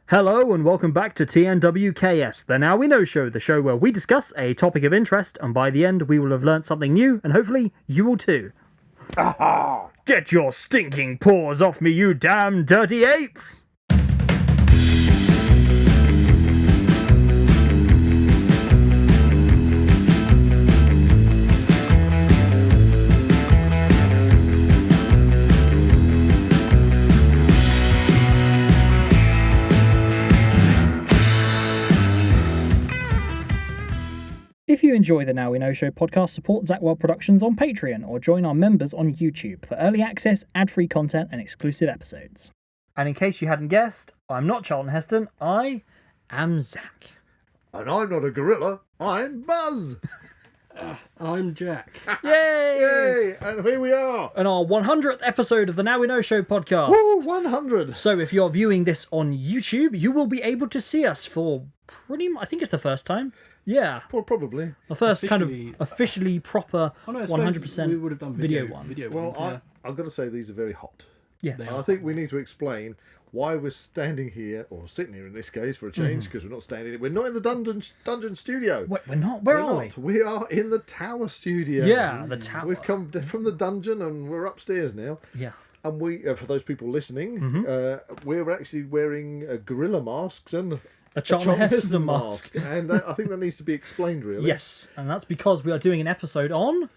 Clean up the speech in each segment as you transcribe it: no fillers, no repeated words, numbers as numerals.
Hello and welcome back to TNWKS, the Now We Know show, the show where we discuss a topic of interest, and by the end we will have learnt something new, and hopefully you will too. Aha! Get your stinking paws off me, you damn dirty apes! If you enjoy the Now We Know Show podcast, support Zak Wylde Productions on Patreon or join our members on YouTube for early access, ad-free content and exclusive episodes. And in case you hadn't guessed, I'm not Charlton Heston, I am Zak. And I'm not a gorilla, I'm Buzz! I'm Jack. Yay! Yay! And here we are! And our 100th episode of the Now We Know Show podcast. Woo! 100! So if you're viewing this on YouTube, you will be able to see us for pretty much, I think it's the first time. Yeah. Probably. The first kind of officially proper Oh no, 100% we would have done video one. Video Well, ones, yeah. I've got to say these are very hot. Yes. And I think we need to explain why we're standing here, or sitting here in this case for a change, because we're not standing. We're not in the dungeon studio. Wait, we're not? Where are we? We are in the tower studio. Yeah, the tower. We've come from the dungeon and we're upstairs now. Yeah. And we, for those people listening, we're actually wearing gorilla masks and A Charlton Heston mask. And I think that needs to be explained, really. Yes, and that's because we are doing an episode on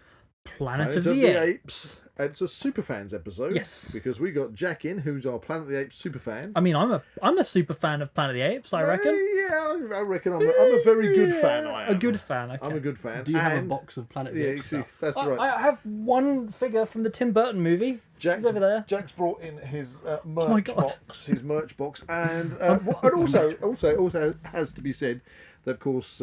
Planet of the Apes. It's a Superfans episode. Yes. Because we got Jack in, who's our Planet of the Apes superfan. I mean, I'm a super fan of Planet of the Apes, I reckon. Yeah, I reckon I'm a very good fan, I am. A good fan, okay. I'm a good fan. Do you have a box of Planet of the Yeah, Apes see, stuff? that's right. I have one figure from the Tim Burton movie. He's over there. Jack's brought in his my merch God. box, and also has to be said that, of course,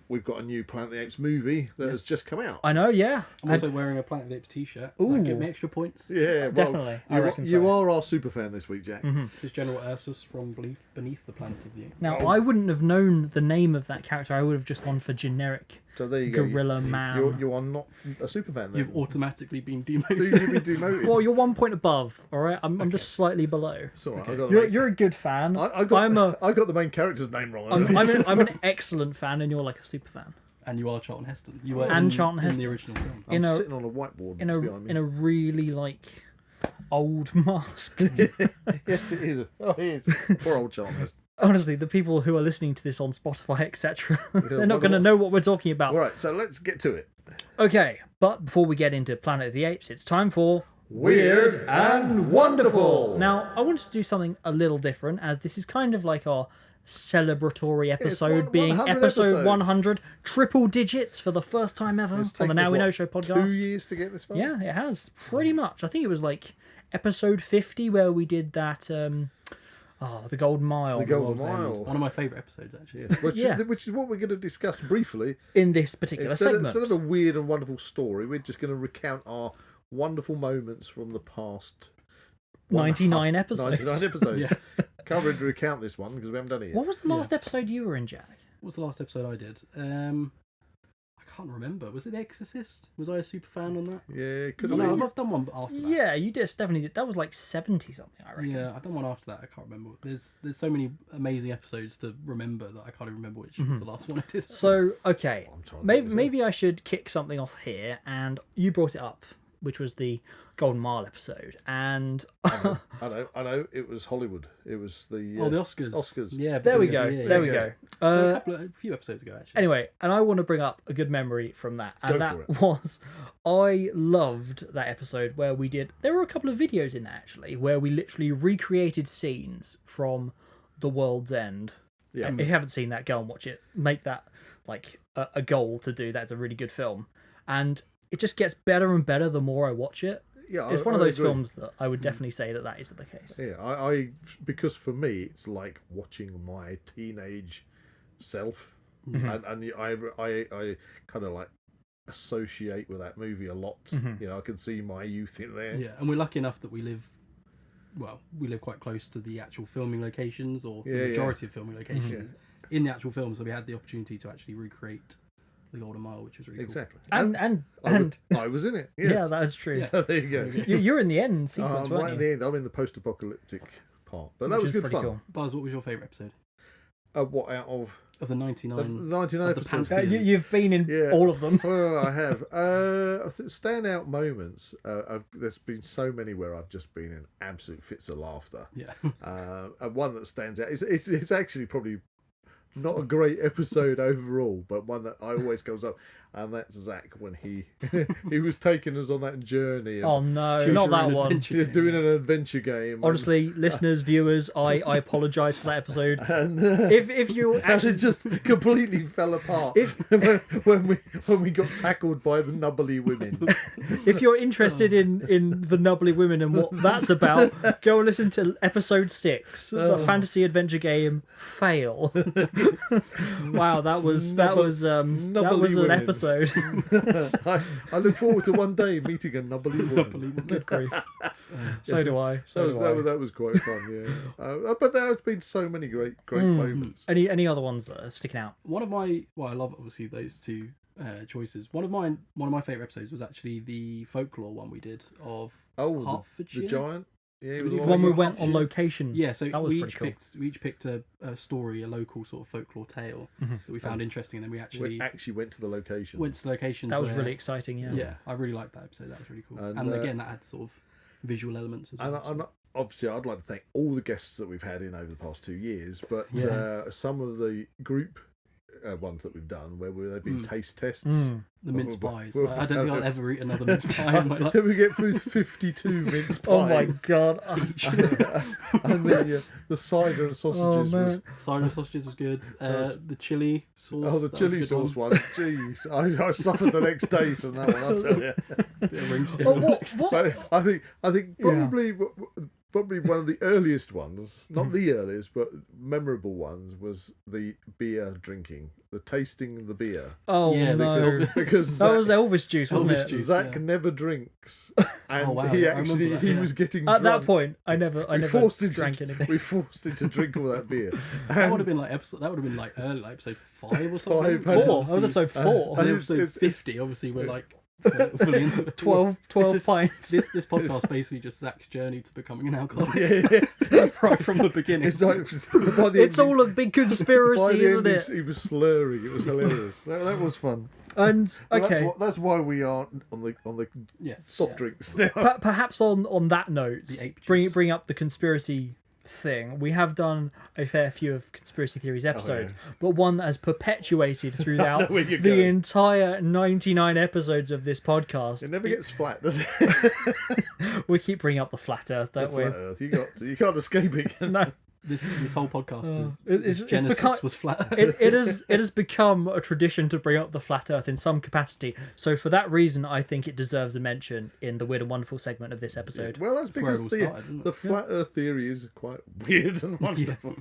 we've got a new Planet of the Apes movie that has just come out. I know, yeah. I'm also wearing a Planet of the Apes t-shirt. Does Ooh. that give me extra points? Yeah, well, Definitely. I reckon so. you are our super fan this week, Jack. This is General Ursus from Beneath the Planet of the Apes. Now, I wouldn't have known the name of that character. I would have just gone for generic So there you go. gorilla man. You are not a super fan then. You've automatically been demoted. You've been demoted. Well, you're 1 point above, all right? I'm just slightly below. It's all right. Okay. You're a good fan. I got the main character's name wrong. I'm an excellent fan, and you're like a super fan. And you are Charlton Heston. You were Charlton in Heston. the original film. I'm sitting on a whiteboard in behind me. a really like old mask. Yes, it is. Oh, it is. Poor old Charlton Heston. Honestly, the people who are listening to this on Spotify, etc., they're not going to know what we're talking about. All right, so let's get to it. Okay, but before we get into Planet of the Apes, it's time for Weird and Wonderful. Now, I wanted to do something a little different, as this is kind of like our celebratory episode, being 100 episode episodes. 100, triple digits for the first time ever It's on the taken Now us, We Know what, Show podcast. 2 years to get this far? Yeah, it has, pretty much. I think it was like episode 50 where we did that, the Golden Mile. The Golden Mile. One of my favourite episodes, actually. Which is what we're going to discuss briefly. In this particular segment. Instead of a weird and wonderful story, we're just going to recount our wonderful moments from the past 99 episodes. 99 episodes. Yeah. Can't really recount this one because we haven't done it yet. What was the last episode you were in, Jack? What was the last episode I did? I can't remember. Was it The Exorcist? Was I a super fan on that? Yeah, could Oh, have no, been. I've done one after that. Yeah, you definitely did. That was like 70 something, I reckon. Yeah, I've done one after that. I can't remember. There's so many amazing episodes to remember that I can't even remember which was the last one I did. So, okay, I'm trying to think myself. maybe I should kick something off here, and you brought it up, which was the Golden Mile episode, and I know. It was Hollywood. It was the the Oscars. Oscars. Yeah, there we beginning go. of the year, There yeah. we go. So a few episodes ago, actually. Anyway, and I want to bring up a good memory from that, and Go that for was, I loved that episode where we did. There were a couple of videos in that actually, where we literally recreated scenes from The World's End. Yeah. If you haven't seen that, go and watch it. Make that like a goal to do. That's a really good film, and it just gets better and better the more I watch it. Yeah, It's one I of those agree. films that I would definitely say that is the case. Yeah, I because for me it's like watching my teenage self, and I kind of like associate with that movie a lot. You know, I can see my youth in there. Yeah, and we're lucky enough that we live quite close to the actual filming locations, or the majority of filming locations in the actual film. So we had the opportunity to actually recreate the Golden Mile, which was really Exactly. And I was in it. Yes. yeah, that's true. So there you go. You're in the end sequence, I'm weren't right you? at the end. I'm in the post-apocalyptic part. But that was good fun. Cool. Buzz, what was your favourite episode? What out of the 99? the 99 episodes? You've been in all of them. Well, I have. I think standout moments. There's been so many where I've just been in absolute fits of laughter. Yeah. And one that stands out. It's actually probably not a great episode overall, but one that always comes up, and that's Zach when he was taking us on that journey. Oh no, not that one. Doing an adventure game. Honestly, listeners, viewers, I apologise for that episode. And If you actually it just completely fell apart when we got tackled by the nubbly women. if you're interested in the nubbly women and what that's about, go and listen to episode 6, the fantasy adventure game Fail. Wow, that was an episode. I look forward to one day meeting a nubbly woman. Good grief. So do I. That was quite fun, yeah. But there have been so many great moments. Any other ones that are sticking out? One of my I love obviously those two choices. One of my favourite episodes was actually the folklore one we did of Hertfordshire. The giant. Yeah, The one we went on location. Yeah, so that was we pretty cool. each picked a story, a local sort of folklore tale that we found interesting, and then we actually went to the location. That was really exciting. Yeah. Yeah, I really liked that episode. That was really cool. And again, that had sort of visual elements as well. And obviously, I'd like to thank all the guests that we've had in over the past 2 years, but some of the group ones that we've done where they've been taste tests. The mince pies. I don't think I'll ever eat another mince pie in my life. Then we get through 52 mince pies. Oh my god! And the cider and sausages Cider and sausages was good. The chili sauce. Oh, the chili sauce one. Jeez, I suffered the next day from that one. I'll tell you. But I think probably one of the earliest ones, not the earliest, but memorable ones, was the beer drinking, the tasting the beer. Oh yeah, no! Because that was Elvis juice, wasn't it? Zach never drinks, and he was getting at drunk. that point. I never drank anything. We forced him to drink all that beer. That would have been like early, like episode 5 or something. 4. That was episode 4. And episode 50. Obviously, we're like fully into it. 12 pints. This podcast basically just Zach's journey to becoming an alcoholic. Right from the beginning. It's all a big conspiracy, isn't it? He was slurring. It was hilarious. That was fun. And okay, that's why we are on the soft drinks now. Perhaps on that note, the ape bring up the conspiracy thing. We have done a fair few of conspiracy theories episodes, but one that has perpetuated throughout the entire 99 episodes of this podcast. It never gets flat, does it? We keep bringing up the flat Earth, don't we? Flat Earth. You can't escape it. No. This whole podcast was flat. It has become a tradition to bring up the flat Earth in some capacity. So for that reason, I think it deserves a mention in the Weird and Wonderful segment of this episode. Well, that's because the flat Earth theory is quite weird and wonderful.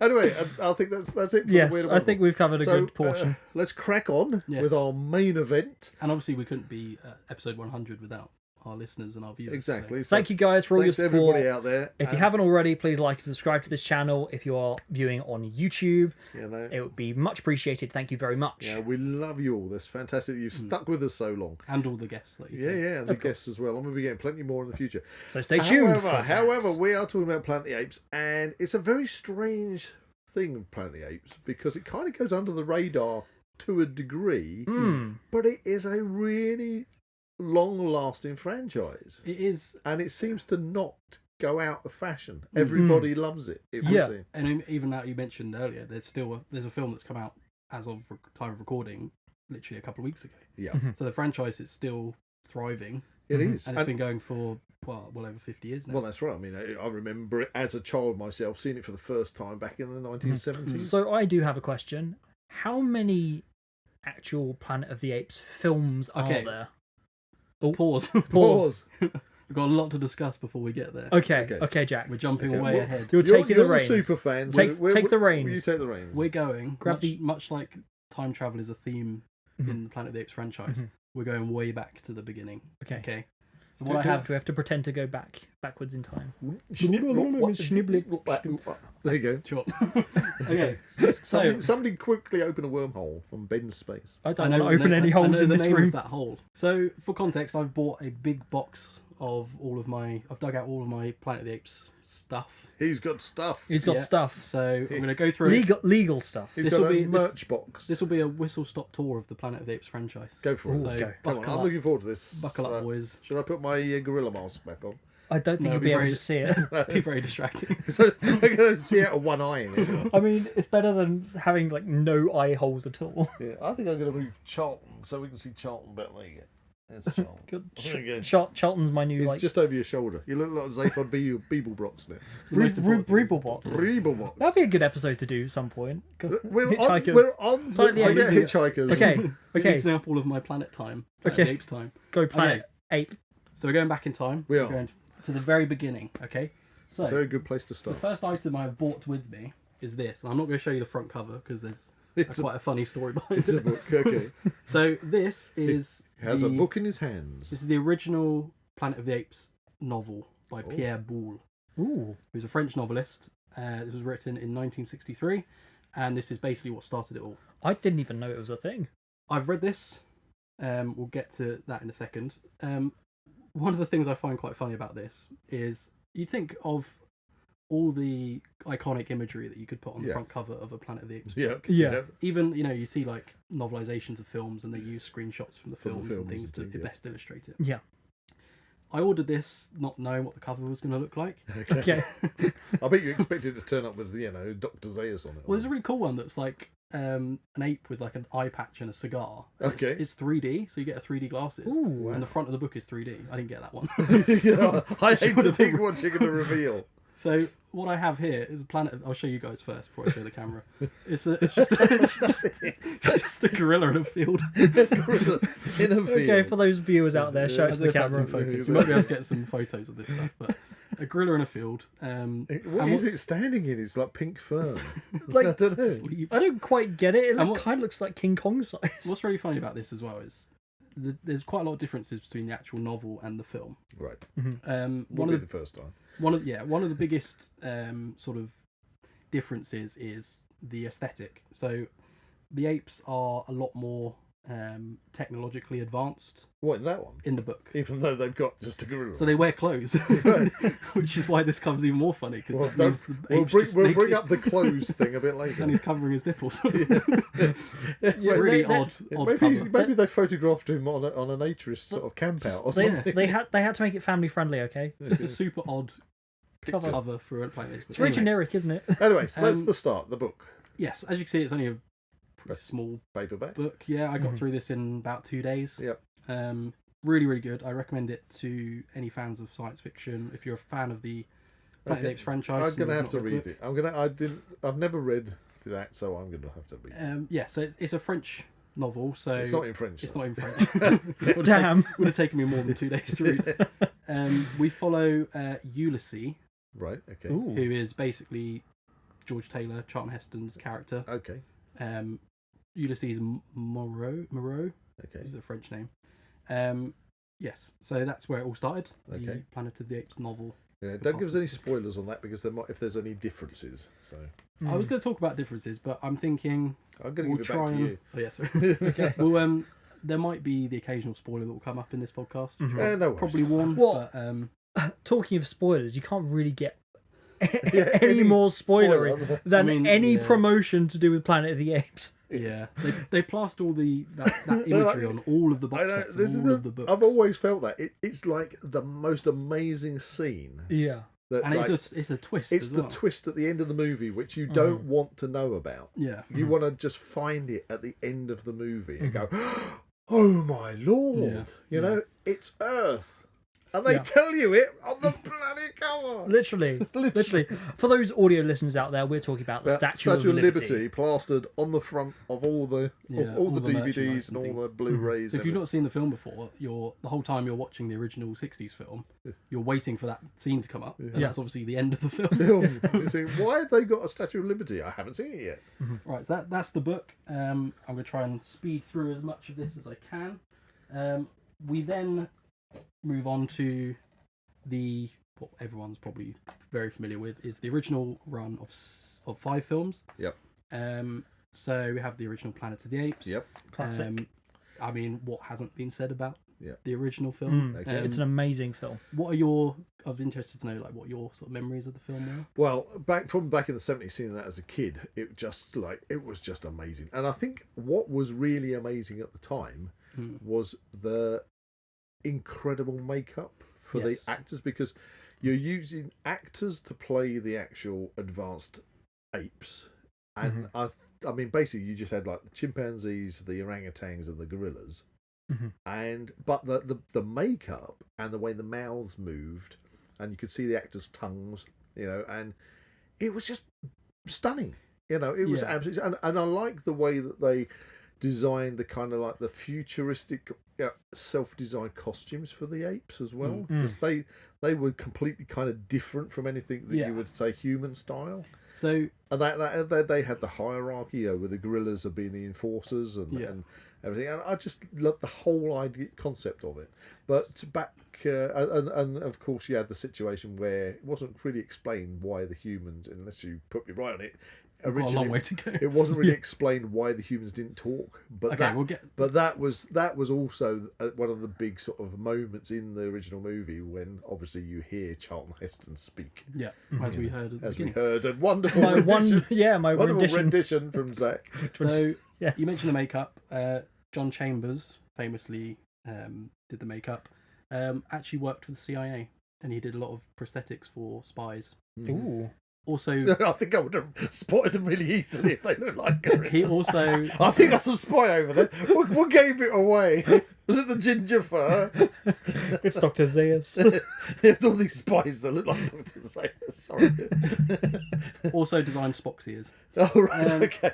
Anyway, I think that's it. For the Weird and I think we've covered a good portion. Let's crack on with our main event. And obviously, we couldn't be episode 100 without our listeners and our viewers. Exactly. So thank you guys for all your support. Everybody out there. If you haven't already, please like and subscribe to this channel. If you are viewing on YouTube, it would be much appreciated. Thank you very much. Yeah, we love you all. That's fantastic. You've stuck with us so long. And all the guests that you said. Yeah, and the guests as well. I'm going to be getting plenty more in the future. So stay tuned. However, we are talking about Planet of the Apes, and it's a very strange thing, Planet of the Apes, because it kind of goes under the radar to a degree, but it is a really long-lasting franchise. It is, and it seems to not go out of fashion. Everybody loves it. And even that you mentioned earlier, there's a film that's come out as of time of recording, literally a couple of weeks ago. Yeah. So the franchise is still thriving. It is, and it's been going for well over 50 years now. Well, that's right. I mean, I remember it as a child myself, seeing it for the first time back in the 1970s. So I do have a question: how many actual Planet of the Apes films are there? Oh, pause. We've got a lot to discuss before we get there. Okay, Jack. We're jumping way ahead. You're taking the reins. Super fans. Take the reins. You take the reins. We're going much like time travel is a theme in the Planet of the Apes franchise. We're going way back to the beginning. Okay. So do we have to pretend to go backwards in time? There you go. Sure. Okay. Somebody quickly open a wormhole from Ben's space. I don't want to open any holes in this room. That hole. So for context, I've bought a big box of all of my. I've dug out all of my Planet of the Apes stuff. He's got stuff. He's got Yeah, stuff. So I'm going to go through it. Legal stuff. He's This'll got a be- merch box. This will be a whistle-stop tour of the Planet of the Apes franchise. Go for it. So go. Come on, buckle I'm up, looking forward to this. buckle up, boys. Should I put my gorilla mask back on? I don't think No, you'll it'd be be able very- to see it. Be very distracting. So I'm going to see out of one eye in it. I mean, it's better than having like no eye holes at all. Yeah, I think I'm going to move Charlton so we can see Charlton better. There you go. There's Charlton. Good. There you go. Charlton's my new It's like just over your shoulder. You look like Zaphod Beeblebrox now. Breeblebot. Beeblebrox. That'd be a good episode to do at some point. We're Hitchhikers. on Slightly we're amazing. hitchhikers. Okay, An okay, example of my Planet time. Planet of the Apes time. go Planet Ape. So we're going back in time. We We're are. going to the very beginning. Okay. So Very good place to the start. first item I've brought with me is this. And I'm not going to show you the front cover because there's It's quite a funny story behind It's a it. book. Okay. So this is He has the, a book in his hands. This is the original Planet of the Apes novel by Pierre Boulle, Ooh, who's a French novelist. This was written in 1963, and this is basically what started it all. I didn't even know it was a thing. I've read this. We'll get to that in a second. One of the things I find quite funny about this is you'd think of all the iconic imagery that you could put on the Yeah. front cover of a Planet of the Apes Yeah. book. Yeah. Even, you see like novelizations of films and they use screenshots from the From the films, films and things and to things, yeah. best illustrate it. Yeah. I ordered this not knowing what the cover was going to look like. Okay. I bet you expected it to turn up with, Dr. Zaius on it. Well, there's a really cool one that's like an ape with like an eye patch and a cigar. And Okay. It's 3D, so you get a 3D glasses. Ooh. And the front of the book is 3D. I didn't get that one. I hate to think what you're going to reveal. So what I have here is a planet. I'll show you guys first before I show the camera. It's just a gorilla in a field. In a field. Okay, for those viewers out there, show it I to don't the know if that's in camera. focus. You might be able to get some photos of this stuff, but a gorilla in a field. What and is what's- it standing in? It's like pink fern. Like, I don't know. sleeves. I don't quite get it. It And what- kind of looks like King Kong size. What's really funny about this as well is there's quite a lot of differences between the actual novel and the film. Right. One Won't of be the the first time. one of the biggest sort of differences is the aesthetic. So the apes are a lot more technologically advanced What, in that one? in the book. Even though they've got just a gorilla. So they wear clothes, Right. which is why this comes even more funny because Well, that means the we'll ape's bring, just we'll bring naked up the clothes thing a bit later. and he's covering his nipples. Yeah, really they- odd Maybe, cover. maybe they photographed him on a naturist sort of camp out or They, something. they had to make it family friendly. Okay, Just a super odd Cover. cover for a Planet Apes. it's very Anyway, generic, isn't it? Anyway, so that's Um, the start, the book. yes, as you can see, it's only a pretty small Paperback. book. Yeah, I got through this in about 2 days. Yep. Really, really good. I recommend it to any fans of science fiction. If you're a fan of the Planet of the Okay. Apes franchise, I'm and gonna you've have to not read the it. I've never read that, so I'm gonna have to read it. book. Yeah, so it's a French novel. So It's not in French. It's though. not in French. Damn. Would have taken me more than 2 days to read it. We follow Ulysses, Right. Okay. Ooh. who is basically George Taylor, Charlton Heston's character. Okay. Ulysses Moreau Okay. is a French name. Yes, so that's where it all started. The Okay. Planet of the Apes novel. Yeah. Don't give us any spoilers on that because there might, if there's any differences. So I was going to talk about differences, but I'm thinking I'm gonna we'll give it try back to and. you. Oh yeah, sorry. Okay. Well, there might be the occasional spoiler that will come up in this podcast. Mhm. No worries. Probably one, What? but Talking of spoilers, you can't really get Yeah, any more spoilery spoiler. than I mean, any yeah. promotion to do with Planet of the Apes. yeah, they plaster all that imagery on all of the box I know, sets this is and all of the books. I've always felt that it's like the most amazing scene. Yeah. That, and like, it's a twist. it's as the well. twist at the end of the movie which you don't want to know about. Yeah, You want to just find it at the end of the movie and go, "Oh my lord!" Yeah. You know, it's Earth, and they Yeah. tell you it on the bloody cover. Literally. Literally. For those audio listeners out there, we're talking about the That Statue of Liberty. plastered on the front of all the Yeah, all all the the DVDs merchandise and and all things. the Blu-rays. So if and you've not seen the film before, the whole time you're watching the original '60s film, you're waiting for that scene to come up, and Yeah. that's obviously the end of the film. everything. You think, why have they got a Statue of Liberty? I haven't seen it yet. Right, so that's the book. I'm going to try and speed through as much of this as I can. We then move on to what everyone's probably very familiar with is the original run of 5 films. Yep. So we have the original Planet of the Apes. Yep. Classic. I mean, what hasn't been said about the original film. It's an amazing film. What are your? I'm interested to know like what your sort of memories of the film were. Well, back in the 70s, seeing that as a kid, it was just amazing. And I think what was really amazing at the time was the incredible makeup for the actors, because you're using actors to play the actual advanced apes, and I mean basically you just had like the chimpanzees, the orangutans, and the gorillas, but the makeup and the way the mouths moved, and you could see the actors' tongues, and it was just stunning. It was absolutely, and I like the way that they designed the kind of like the futuristic self-designed costumes for the apes as well, because they were completely kind of different from anything that you would say human style. So and they had the hierarchy, with the gorillas of being the enforcers and everything, and I just loved the whole idea concept of it. But back and of course you had the situation where it wasn't really explained why the humans, unless you put me right on it, originally, got a long way to go. It wasn't really explained why the humans didn't talk, but that was also one of the big sort of moments in the original movie when obviously you hear Charlton Heston speak. Yeah, as we heard. A wonderful wonderful rendition from Zak. So you mentioned the makeup. John Chambers famously did the makeup. Actually worked for the CIA, and he did a lot of prosthetics for spies. Ooh. Also, I think I would have spotted them really easily if they looked like gorillas. He also, I think that's a spy over there. What gave it away? Was it the ginger fur? It's Dr. Zayas. There's all these spies that look like Dr. Zayas. Sorry. Also designed Spock's ears. Oh right, okay.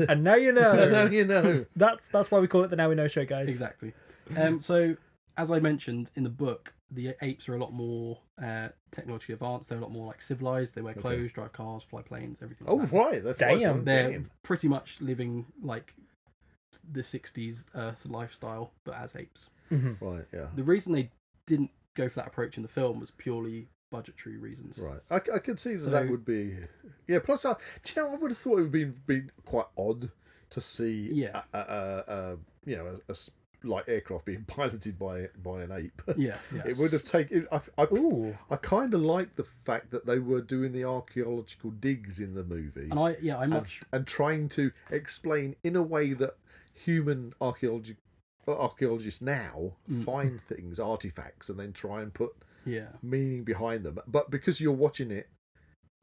And now you know. Now you know. That's why we call it the Now We Know show, guys. Exactly. So, as I mentioned in the book, the apes are a lot more technologically advanced. They're a lot more like civilized. They wear clothes, drive cars, fly planes, everything. Oh like right, they're pretty much living like the 60s Earth lifestyle, but as apes. Right, yeah. The reason they didn't go for that approach in the film was purely budgetary reasons. Right, I could see that would be Plus, do you know, I would have thought it would be quite odd to see a like aircraft being piloted by an ape. Yeah. It would have taken. I kind of like the fact that they were doing the archaeological digs in the movie, and trying to explain in a way that human archaeologists now find things, artifacts, and then try and put meaning behind them. But because you're watching it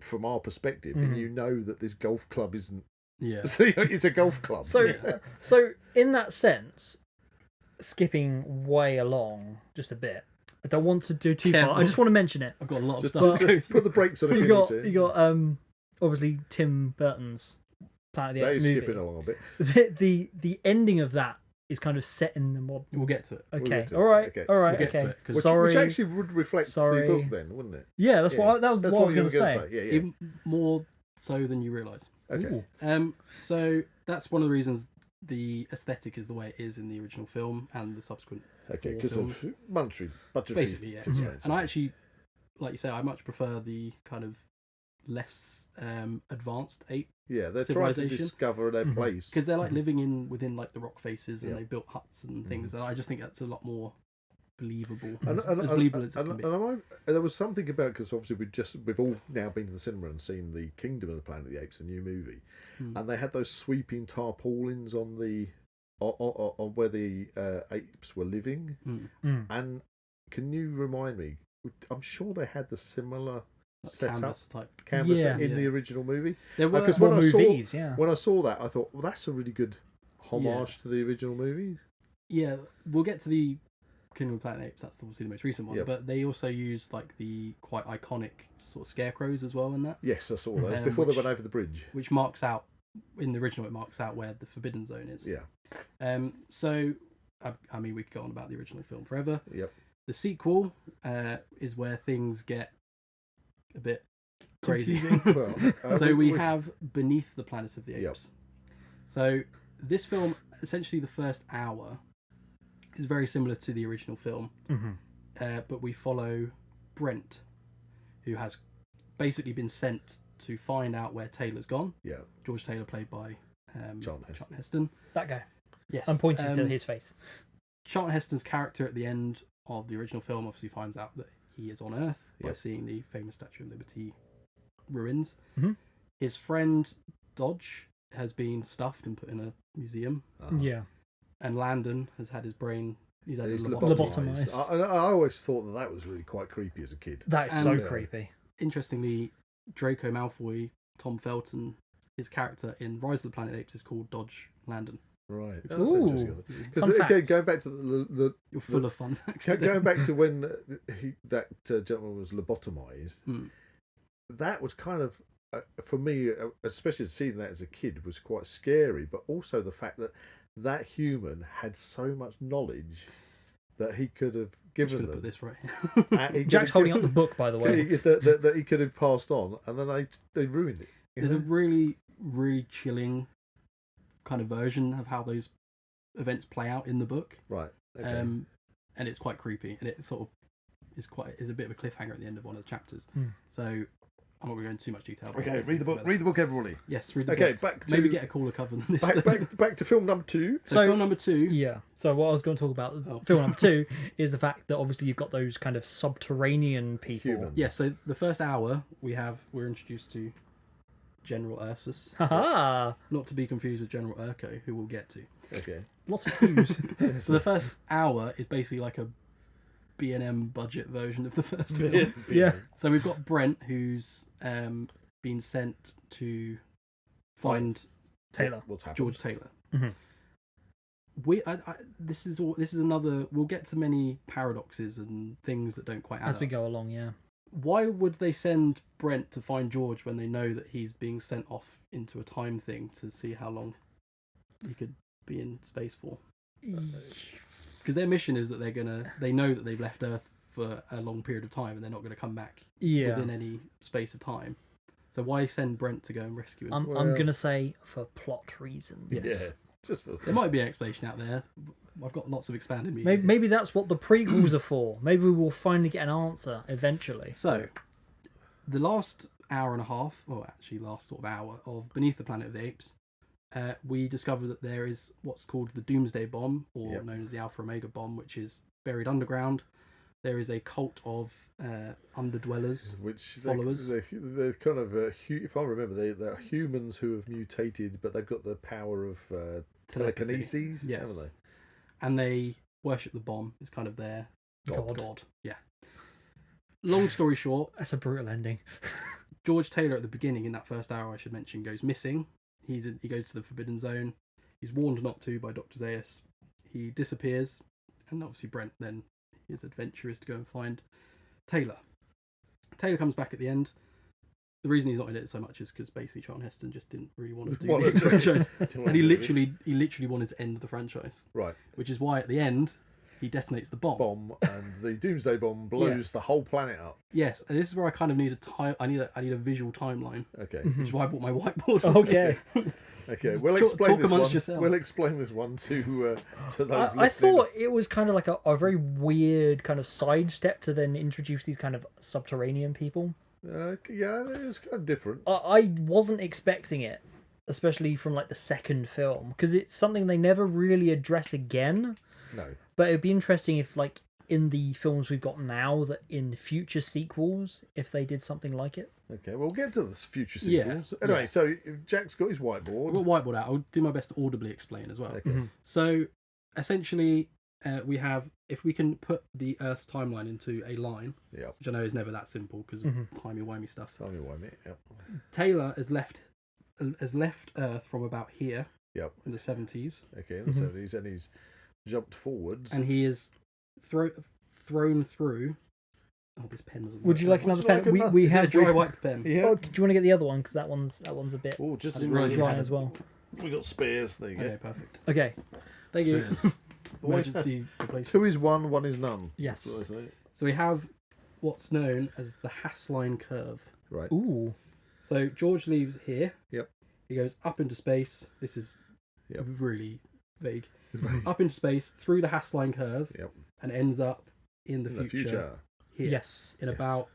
from our perspective, and you know that this golf club isn't. Yeah. So it's a golf club. So in that sense, skipping way along just a bit, I don't want to do too far. I just want to mention it. I've got a lot of stuff. Just put the brakes on. You got obviously Tim Burton's Planet of the Apes movie. Skipping along a bit. The ending of that is kind of set in the mod. We'll get to it. Okay. All right. We'll get to it, which actually would reflect the book then, wouldn't it? Yeah, that's what I was going to say. Yeah. Even more so than you realise. Okay. So that's one of the reasons the aesthetic is the way it is in the original film and the subsequent. Okay, because of budgetary. Basically, yeah. And I actually, like you say, I much prefer the kind of less advanced ape. Yeah, they're trying to discover their place because they're like living within like the rock faces, and they built huts and things, and I just think that's a lot more believable. As believable as it can be. And there was something about, because obviously we've all now been to the cinema and seen the Kingdom of the Planet of the Apes, a new movie, and they had those sweeping tarpaulins on the on where the apes were living. And can you remind me? I'm sure they had the similar setup canvas in the original movie. There were because when I saw that, I thought, well, that's a really good homage to the original movie. Yeah, we'll get to the Kingdom of the Planet of the Apes. That's obviously the most recent one, but they also used like the quite iconic sort of scarecrows as well in that. Yes, I saw those before they went over the bridge. Which marks out in the original. It marks out where the Forbidden Zone is. Yeah. So, I mean, we could go on about the original film forever. Yep. The sequel is where things get a bit crazy. So we have Beneath the Planet of the Apes. Yep. So this film, essentially the first hour, is very similar to the original film, but we follow Brent, who has basically been sent to find out where Taylor's gone. Yeah. George Taylor, played by Charlton Heston. That guy. Yes. I'm pointing to his face. Charlton Heston's character at the end of the original film obviously finds out that he is on Earth by seeing the famous Statue of Liberty ruins. Mm-hmm. His friend Dodge has been stuffed and put in a museum. Yeah. And Landon has had his brain... He's had He's lobotomised. I always thought that was really quite creepy as a kid. That is so creepy. Interestingly, Draco Malfoy, Tom Felton, his character in Rise of the Planet of the Apes is called Dodge Landon. Right. That's interesting. Because going back to You're full of fun facts. Going back to when that gentleman was lobotomized, that was kind of, for me, especially seeing that as a kid, was quite scary. But also the fact that human had so much knowledge that he could have given them. Put this right here. Jack's holding up the book, by the way. That he could have passed on, and then they ruined it. There's a really, really chilling kind of version of how those events play out in the book. Right. Okay. And it's quite creepy, and it sort of is a bit of a cliffhanger at the end of one of the chapters. So I'm not going to go into too much detail. Okay, read the book. Read the book, everybody. Yes, read the book. Okay, back to maybe get a cooler cover than this. Back to film number 2. So film number 2. Yeah. So what I was going to talk about, film number 2, is the fact that obviously you've got those kind of subterranean people. Humans. Yeah. So the first hour we're introduced to General Ursus. Haha. Not to be confused with General Urko, who we'll get to. Okay. Lots of views. So the first hour is basically like a B&M budget version of the first film. Yeah. So we've got Brent, who's been sent to find Taylor. What's happened? George Taylor. Mm-hmm. This is another. We'll get to many paradoxes and things that don't quite add As we up. go along, yeah. Why would they send Brent to find George when they know that he's being sent off into a time thing to see how long he could be in space for? Because their mission is that they know that they've left Earth for a long period of time and they're not going to come back within any space of time. So why send Brent to go and rescue him? I'm going to say for plot reasons. Yes. Yeah. There might be an explanation out there. I've got lots of expanded media. Maybe that's what the prequels are for. Maybe we will finally get an answer eventually. So, the last hour and a half, or actually last sort of hour of Beneath the Planet of the Apes, we discover that there is what's called the Doomsday Bomb, or known as the Alpha Omega Bomb, which is buried underground. There is a cult of underdwellers, followers. They're kind of, if I remember, they're humans who have mutated, but they've got the power of telekinesis, haven't they? And they worship the bomb. It's kind of their God. Yeah. Long story short, That's a brutal ending. George Taylor at the beginning, in that first hour I should mention, goes missing. He goes to the Forbidden Zone. He's warned not to by Dr. Zaius. He disappears, and obviously Brent then, his adventure is to go and find Taylor. Taylor comes back at the end. The reason he's not in it so much is because basically Charlton Heston just didn't really want to do the franchise, and he literally wanted to end the franchise. Right. Which is why at the end he detonates the bomb. And the Doomsday Bomb blows the whole planet up. Yes, and this is where I kind of need I need a visual timeline. Okay. Which is why I bought my whiteboard. Okay. Okay, we'll explain this one. Yourself. We'll explain this one to those listening. I thought it was kind of like a very weird kind of sidestep to then introduce these kind of subterranean people. Yeah, it was kind of different. I wasn't expecting it, especially from like the second film, because it's something they never really address again. No. But it'd be interesting if, like, in the films we've got now, that in future sequels, if they did something like it. Okay, we'll get to the future sequels. Anyway, so Jack's got his whiteboard. I've got whiteboard out. I'll do my best to audibly explain as well. Okay. Mm-hmm. So, essentially, we have, if we can put the Earth's timeline into a line, which I know is never that simple because of timey-wimey stuff. Timey-wimey, yep. Taylor has left Earth from about here in the 70s. Okay, in the 70s, and he's jumped forwards. And he is thrown through... Oh, this pen doesn't work. Would you like another pen? We have a dry wipe pen. Yeah. Oh, do you want to get the other one? Because that one's a bit just dry as well. We got spares. There you go. Okay, perfect. Okay. Thank you. Spares. Emergency replacement. 2 is 1, 1 is none. Yes. That's what I say. So we have what's known as the Hasslein curve. Right. Ooh. So George leaves here. Yep. He goes up into space. This is really vague. Up into space through the Hasslein curve. Yep. And ends up in the future. Here. Yes. In about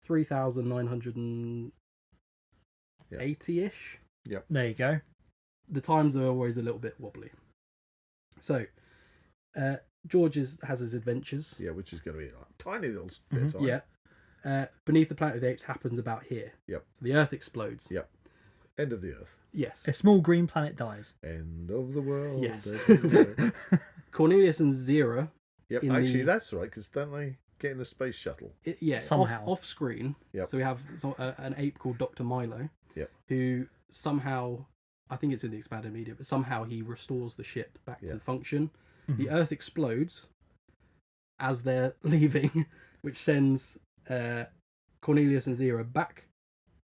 3,980-ish. Yep. There you go. The times are always a little bit wobbly. So, has his adventures. Yeah, which is going to be like tiny little bit of time. Yeah. Beneath the Planet of the Apes happens about here. Yep. So the Earth explodes. Yep. End of the Earth. Yes. A small green planet dies. End of the world. Yes. Cornelius. Cornelius and Zira. Yep. in Actually, the- that's right, because don't they get in the space shuttle? Somehow. off screen. Yep. So we have an ape called Dr. Milo. Yep. Who somehow, I think it's in the expanded media, but somehow he restores the ship back Yeah. to function. Mm-hmm. The Earth explodes as they're leaving, which sends Cornelius and Zira back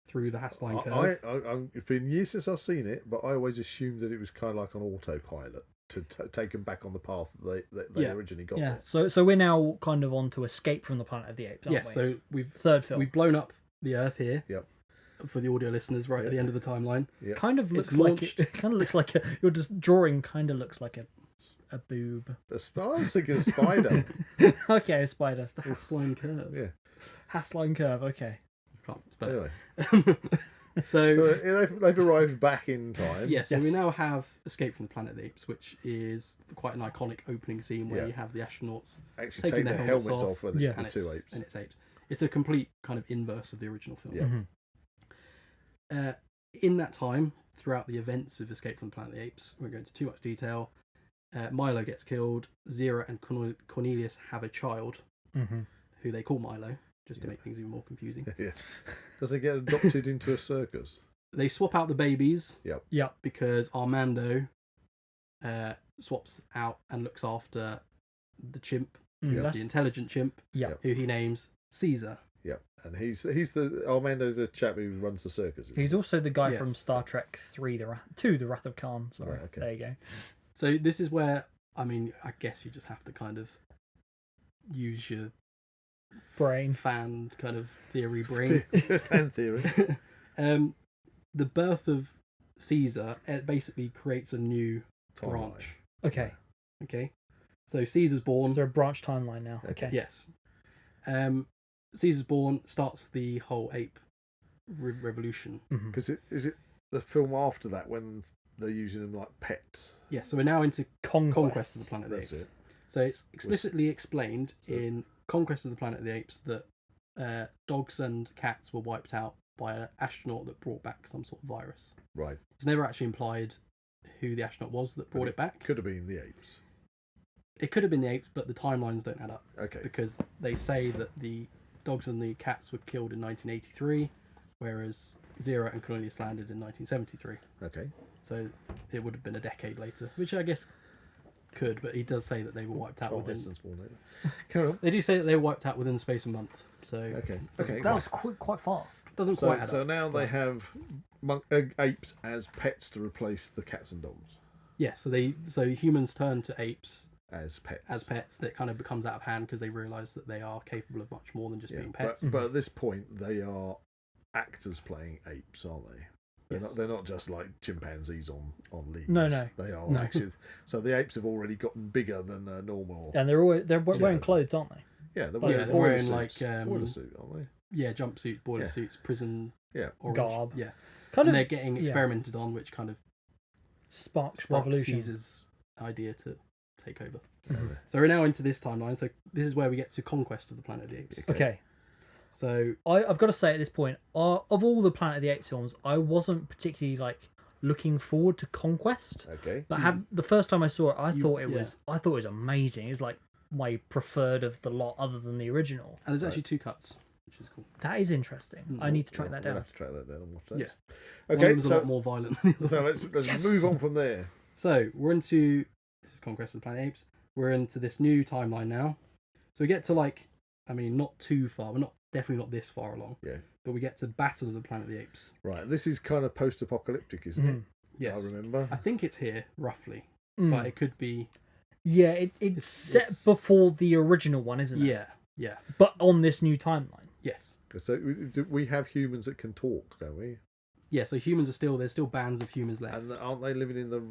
through the Hasslein curve. It's been years since I've seen it, but I always assumed that it was kind of like an autopilot to take them back on the path that they Yeah. originally got Yeah. there. So we're now kind of on to Escape from the Planet of the Apes, aren't Yes, we? so we've Third film. we've blown up the Earth here. Yep. For the audio listeners, right at the end of the timeline. Yeah. Kind of It's looks like launched. it kind of looks like your just drawing kind of looks like a boob. I was thinking a spider. Okay, a spider. It's the Hasslein curve. Yeah. Hasslein curve. Okay. Can't spell it. Anyway, So so they've arrived back in time. yes, so we Yes. now have Escape from the Planet of the Apes, which is quite an iconic opening scene where Yeah. you have the astronauts Actually, taking take their their helmets helmets off when it's Yeah. the and two it's, apes. and it's apes. It's a complete kind of inverse of the original film. Yeah. Mhm. In that time, throughout the events of Escape from the Planet of the Apes, we won't go into too much detail. Milo gets killed. Zira and Cornelius have a child Mhm. who they call Milo, just to Yeah. make things even more confusing. Yeah. Does it get adopted into a circus? They swap out the babies Yeah. because Armando swaps out and looks after the chimp, Mm, Yeah. the intelligent chimp, Yeah. who he names Caesar. Yeah. And he's the Armando's the chap who runs the circus. isn't He's also the guy Yes. from Star Trek 3, The Wrath of Khan. Sorry. Right, okay. There you go. So this is where, I mean, I guess you just have to kind of use your Brain. fan kind of theory brain. Fan theory. The birth of Caesar, it basically creates a new Timeline. branch. Okay. Okay, so Caesar's born. Is there a branch timeline now? Okay. Yes. Caesar's born starts the whole ape revolution. Mhm. Because is it the film after that when they're using them like pets? Yeah, so we're now into Conquest of the Planet of the That's Apes. it. So it's explicitly explained So- in Conquest of the Planet of the Apes that dogs and cats were wiped out by an astronaut that brought back some sort of virus. Right. It's never actually implied who the astronaut was that brought it back. Could have been the apes. It could have been the apes, but the timelines don't add up Okay. because they say that the dogs and the cats were killed in 1983, whereas Zira and Cornelius landed in 1973. Okay. So it would have been a decade later, which I guess could, but he does say that they were wiped out Charlton within. Heston's born later. Carry on. They do say that they were wiped out within the space of a month. So Okay. Okay. That was quite fast. doesn't quite So, add so up. now they have apes as pets to replace the cats and dogs Yeah, so humans turn to apes as pets. as pets. That kind of becomes out of hand because they realise that they are capable of much more than just Yeah, being pets. but at this point they are actors playing apes, aren't they? Yes. They're not just like chimpanzees on leash. No. They are No. actually. So the apes have already gotten bigger than normal. And they're wearing clothes, aren't they? Yeah, they're Yeah, wearing they're boiler wearing, suits. like, Boiler suit, aren't they? Yeah, jumpsuits, boiler Yeah. suits, prison Yeah. orange. Garb. Yeah, Kind and of they're getting yeah. experimented on, which kind of sparks sparks revolution. Caesar's idea to take over. Mhm. So we're now into this timeline. So this is where we get to Conquest of the Planet of the Apes. Okay. So I've got to say at this point, of all the Planet of the Apes films, I wasn't particularly looking forward to Conquest. Okay. But the first time I saw it, I You- thought it was amazing. It was like my preferred of the lot, other than the original. and there's actually 2 cuts, which is cool. That is interesting. I need to track that We'll down. have to track that down and watch that. Yeah. One of Okay. them's a lot more violent. So let's move on from there. So we're into this is Conquest of the Planet of the Apes. We're into this new timeline now. So we get to not too far. We're definitely not this far along. Yeah. But we get to Battle of the Planet of the Apes. Right. This is kind of post-apocalyptic, isn't it? Yes. I remember. I think it's here roughly, Mm. but it could be. Yeah, it's set it's- before the original one, isn't it? Yeah. Yeah. But on this new timeline. Yes. So we have humans that can talk, don't we? Yeah. So there's still bands of humans left. And aren't they living in the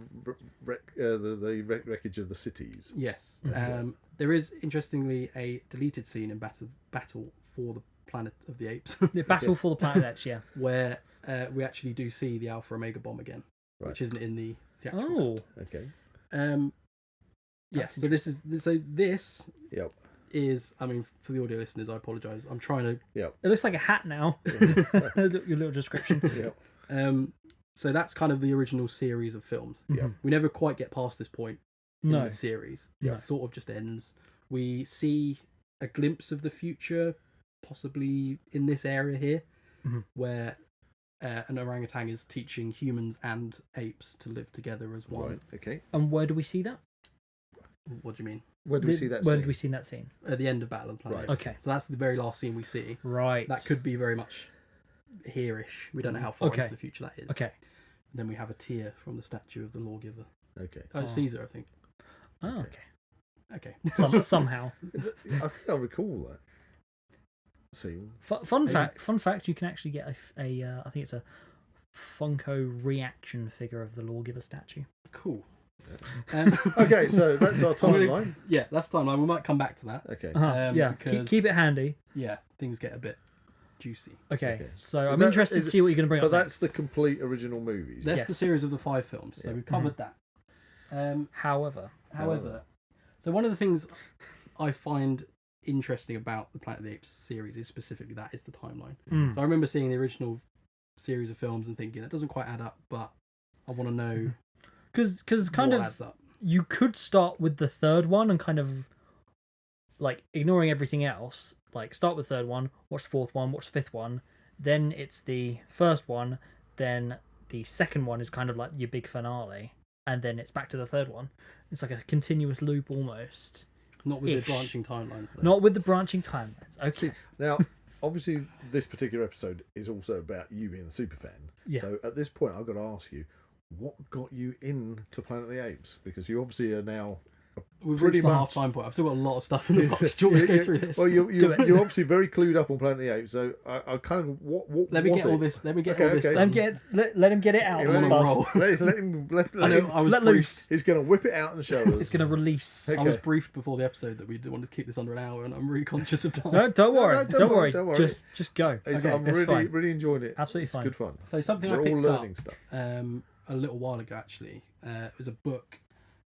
wreckage of the cities? Yes. That's right. There is interestingly a deleted scene in Battle for the Planet of the Apes, The Battle for the Planet of the Apes, yeah. where we actually do see the Alpha Omega bomb again, Right. which isn't in the theatrical. Oh. Okay. Um, Yes. So this Yep. is, I mean, for the audio listeners, I apologise. I'm trying to. Yep. It looks like a hat now. Your little description. Yep. So that's kind of the original series of films. Yeah. We never quite get past this point in No. the series. No. It sort of just ends. We see a glimpse of the future, possibly in this area here, where an orangutan is teaching humans and apes to live together as one. Right. Okay. And where do we see that? What do you mean? Where do we see that? Where scene? did we see that scene? At the end of Battle of the Planet. Right. Apes. Okay. So that's the very last scene we see. Right. That could be very much here-ish. We don't know how far Okay. into the future that is. Okay. Then we have a tear from the statue of the lawgiver. Okay. Oh, Caesar, I think. Oh, okay. Okay. Somehow. I think I recall that scene. Fun fact. You can actually get a I think it's a Funko reaction figure of the lawgiver statue. Cool. Okay, so that's our timeline. Yeah, that's timeline. We might come back to that. Okay. Yeah. because- Keep it handy. Yeah, things get a bit juicy. Okay. Okay. So Is I'm that- interested to see what you're going to bring But up that's next. the complete original movies. That's Yes. the series of the 5 films. So Yeah. we've covered that. However. However, so one of the things I find interesting about the Planet of the Apes series is specifically that is the timeline. Mm. So I remember seeing the original series of films and thinking that doesn't quite add up, but I want to know Because kind what of adds up. you could start with the third one and kind of like ignoring everything else. Like start with the third one, watch the fourth one, watch the fifth one, then it's the first one, then the second one is kind of like your big finale, and then it's back to the third one. It's like a continuous loop almost. Not with ish. the branching timelines, though. Not with the branching timelines. Okay. Now, obviously, this particular episode is also about you being a super fan. Yeah. So at this point, I've got to ask you, what got you into Planet of the Apes? Because you obviously are now We've pretty reached the much- half-time point. I've still got a lot of stuff in the box. Do you want me to go through this? Well, Do you're it. obviously very clued up on Planet of the Apes. So I kind of what Let me was get all it? this. Let me get Okay, all this. okay. done. Let him get it out. Yeah, on let the him bus. roll. let him. I know. Him. I was Let briefed. loose. He's going to whip it out and show us. It's going to release. Okay. I was briefed before the episode that we wanted to keep this under an hour, and I'm really conscious of time. No, don't worry. no, don't worry. don't worry. Just go. It's- Okay, I'm it's really, fine. really enjoying it. Absolutely it's fine. good fun. So something We're I all picked learning up stuff. a little while ago, actually. It was a book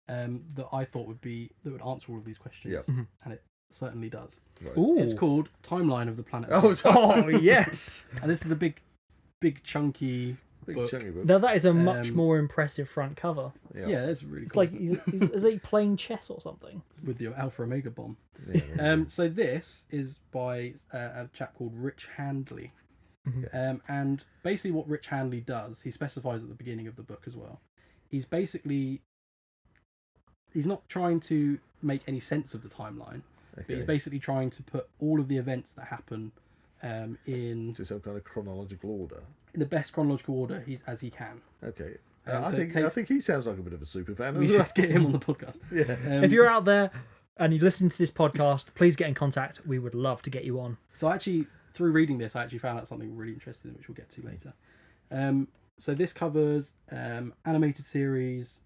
that I thought would answer all of these questions, Yep. and it certainly does. Right. Ooh. It's called Timeline of the Planet. Oh, Apes. Oh yes. And this is a big chunky Big book. chunky book. Now that is a much Um, more impressive front cover. Yeah, it's really It's cool. like is he playing chess or something? With the Alpha Omega bomb. Yeah, So this is by a chap called Rich Handley. And basically what Rich Handley does, he specifies at the beginning of the book as well. He's not trying to make any sense of the timeline, but he's okay. basically trying to put all of the events that happen in To some kind of chronological order. the best chronological order as he can. Okay. So I it think takes- he sounds like a bit of a super fan. We should get him on the podcast. Yeah. If you're out there and you listen to this podcast, please get in contact. We would love to get you on. So actually, through reading this, I actually found out something really interesting, which we'll get to later. So this covers animated series,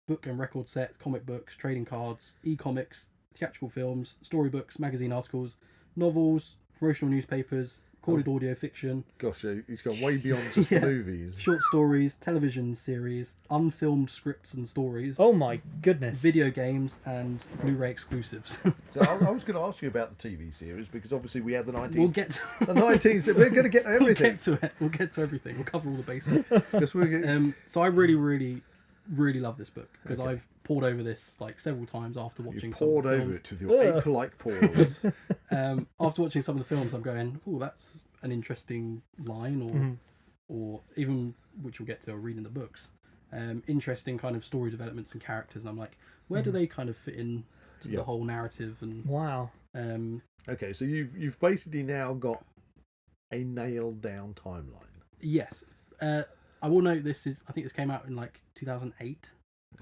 book and record sets, comic books, trading cards, e-comics, theatrical films, storybooks, magazine articles, novels, promotional newspapers, recorded audio fiction, Gosh, he's gone way beyond just Yeah. movies. short stories, television series, unfilmed scripts and stories, Oh my goodness. video games, and Blu-ray exclusives. So I was going to ask you about the TV series because obviously we had the 19. We'll get to, The 19. So we're going to get we'll everything. get to it. We'll get to everything. We'll cover all the bases. Because we're getting, So I really love this book because Okay. I've poured over this like several times after watching you some of poured the over films. it with your ape-like paws. After watching some of the films, I'm going, oh, that's an interesting line, or even, which we'll get to, reading the books, interesting kind of story developments and characters, and I'm like, where do they kind of fit in to the Yep. whole narrative? And Wow. Okay, so you've basically now got a nailed down timeline. yes, I will note I think this came out in like 2008.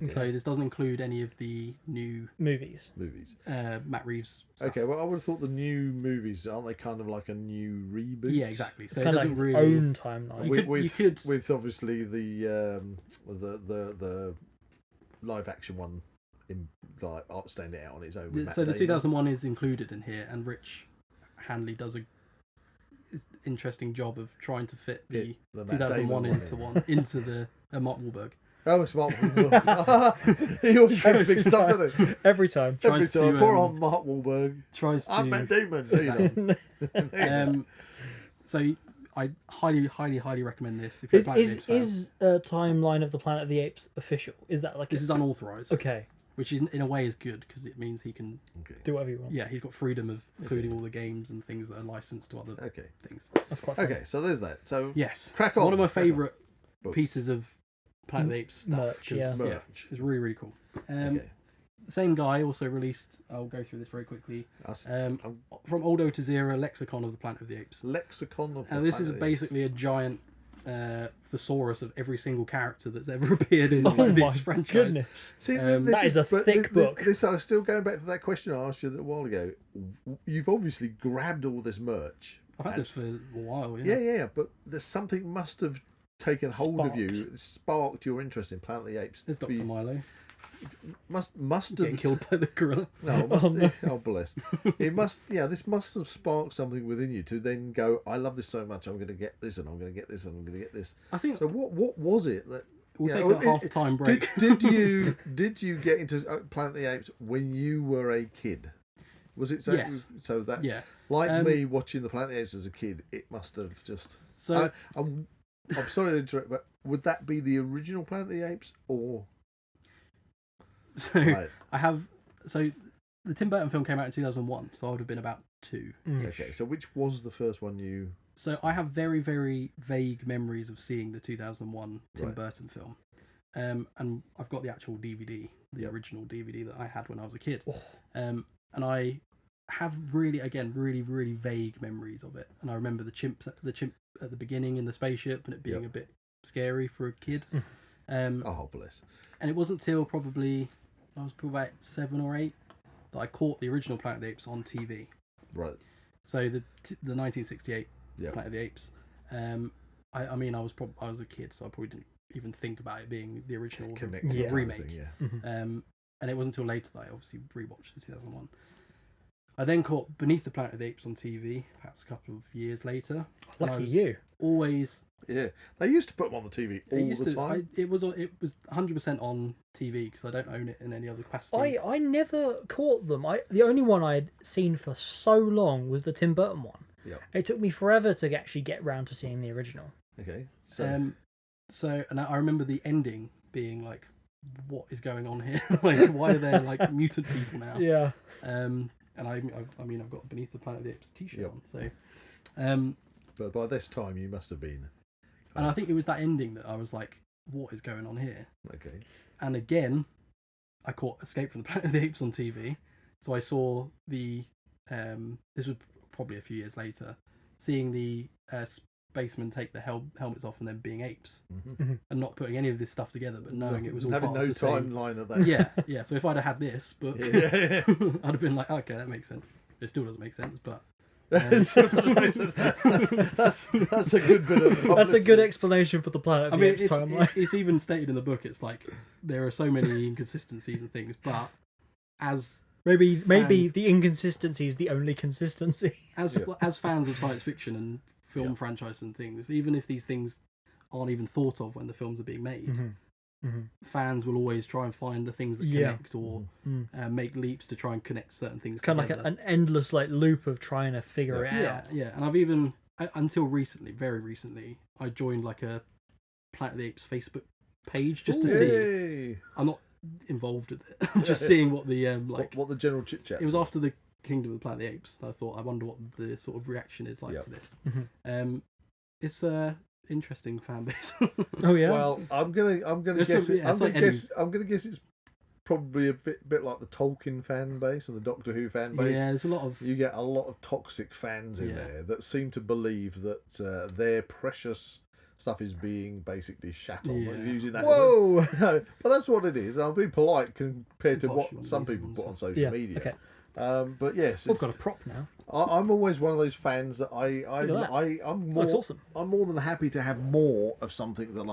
Okay. So this doesn't include any of the new Movies. Movies. Matt Reeves stuff. Okay, well I would have thought the new movies aren't they kind of like a new reboot? Yeah, exactly. So It's it kind of doesn't like its really. own timeline. You could- with obviously the live action one in like standing out on its own. With Matt So the Damon. 2001 is included in here, and Rich Handley does a interesting job of trying to fit the The Matt 2001 Damon into the Mark Wahlberg. Oh, it's Mark Wahlberg. He always tries big stuff, doesn't he? Every time. Every Tries time. to, Poor old Mark Wahlberg. Tries to. I'm Matt Damon. So I highly recommend this. If you're a Planet of the Apes fan. Is a timeline of the Planet of the Apes official? Is that like This is unauthorized. okay? Which in a way is good because it means he can. Do whatever you want. Yeah, he's got freedom of including all the games and things that are licensed to other things. That's quite funny. Okay, so there's that. So Yes, crack on. One of my crack on. favourite Books. pieces of Planet of the Apes stuff. Merch, 'cause, yeah. Merch. it's really cool. Okay. Same guy also released. I'll go through this very quickly. I'm From Oldo to Zero, Lexicon of the Planet of the Apes. Lexicon of the And this is Planet of the basically a giant thesaurus of every single character that's ever appeared in Oh like, my this franchise. goodness! See, that is a thick book. This, I was still going back to that question I asked you a little while ago. You've obviously grabbed all this merch. I've had this for a while. Yeah, but there's something must have taken hold of you, sparked your interest in Planet of the Apes. There's Dr. Milo Must getting have killed by the gorilla. No, it must, oh bless. It must. Yeah, this must have sparked something within you to then go. I love this so much. I'm going to get this, and I'm going to get this, and I'm going to get this. I think So. What was it that? we'll you take know, a half-time break. Did you get into Planet of the Apes when you were a kid? Was it so? Yes. So that Yeah. like me watching the Planet of the Apes as a kid, it must have just. So I'm sorry to interrupt, but would that be the original Planet of the Apes or? So Right. I have. So the Tim Burton film came out in 2001, so I would have been about 2. Okay, so which was the first one you? So I have very, very vague memories of seeing the 2001 Tim Right. Burton film. And I've got the actual DVD, the original DVD that I had when I was a kid. And I have really vague memories of it. And I remember the chimp at the beginning in the spaceship and it being a bit scary for a kid. Oh bless. And it wasn't till probably I was probably about 7 or 8 that I caught the original Planet of the Apes on TV. Right. So the 1968 Yeah. Planet of the Apes. I mean, I was a kid, so I probably didn't even think about it being the original Connected Yeah. remake. Thing, yeah. And it wasn't until later that I obviously rewatched the 2001. I then caught Beneath the Planet of the Apes on TV, perhaps a couple of years later. And I Lucky was you. Always. Yeah, they used to put them on the TV all the time. It was 100% on TV because I don't own it in any other capacity. I never caught them. The only one I'd seen for so long was the Tim Burton one. Yeah. It took me forever to actually get round to seeing the original. Okay. So And I remember the ending being like, what is going on here? Like, why are there like mutant people now? Yeah. And I mean, I've got Beneath the Planet of the Apes t-shirt Yep. on. So, but by this time you must have been. and I think it was that ending that I was like, what is going on here? Okay. And again, I caught Escape from the Planet of the Apes on TV. So I saw the, this was probably a few years later, seeing the spacemen take the helmets off and then being apes. And not putting any of this stuff together, but knowing it was all having part no of the same. timeline of that. Yeah. So if I'd have had this book, Yeah. I'd have been like, okay, that makes sense. It still doesn't make sense, but That's a good bit of. That's a good explanation for the Planet of the Apes it's, timeline. it's even stated in the book. It's like there are so many inconsistencies and things, but as Maybe fans- the inconsistency is the only consistency. as fans of science fiction and film franchises and things, even if these things aren't even thought of when the films are being made, fans will always try and find the things that connect or make leaps to try and connect certain things. Kind of like together. an endless loop of trying to figure it out. Yeah. And I've even until recently, very recently, I joined like a Planet of the Apes Facebook page just to see. I'm not involved with it. I'm just seeing what the what the general chit chat. It was after the Kingdom of the Planet of the Apes. I thought, I wonder what the sort of reaction is like to this. It's a interesting fan base. Oh yeah. Well, I'm gonna guess it. I'm gonna guess it's probably a bit like the Tolkien fan base and the Doctor Who fan base. Yeah, there's a lot of. You get a lot of toxic fans in there that seem to believe that their precious stuff is being basically shat on. Yeah. Using that. Whoa. No, but that's what it is. I'll be polite compared to what Posh some ones, people put on social Yeah. media. Okay. But yes, We've got a prop now. I'm always one of those fans that I'm more. Looks awesome. I'm more than happy to have more of something that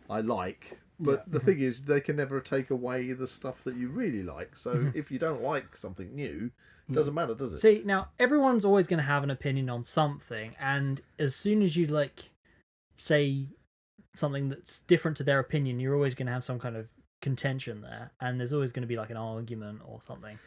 I like. But the thing is, they can never take away the stuff that you really like. So if you don't like something new, it doesn't matter, does it? See, now everyone's always going to have an opinion on something, and as soon as you say something that's different to their opinion, you're always going to have some kind of contention there, and there's always going to be like an argument or something.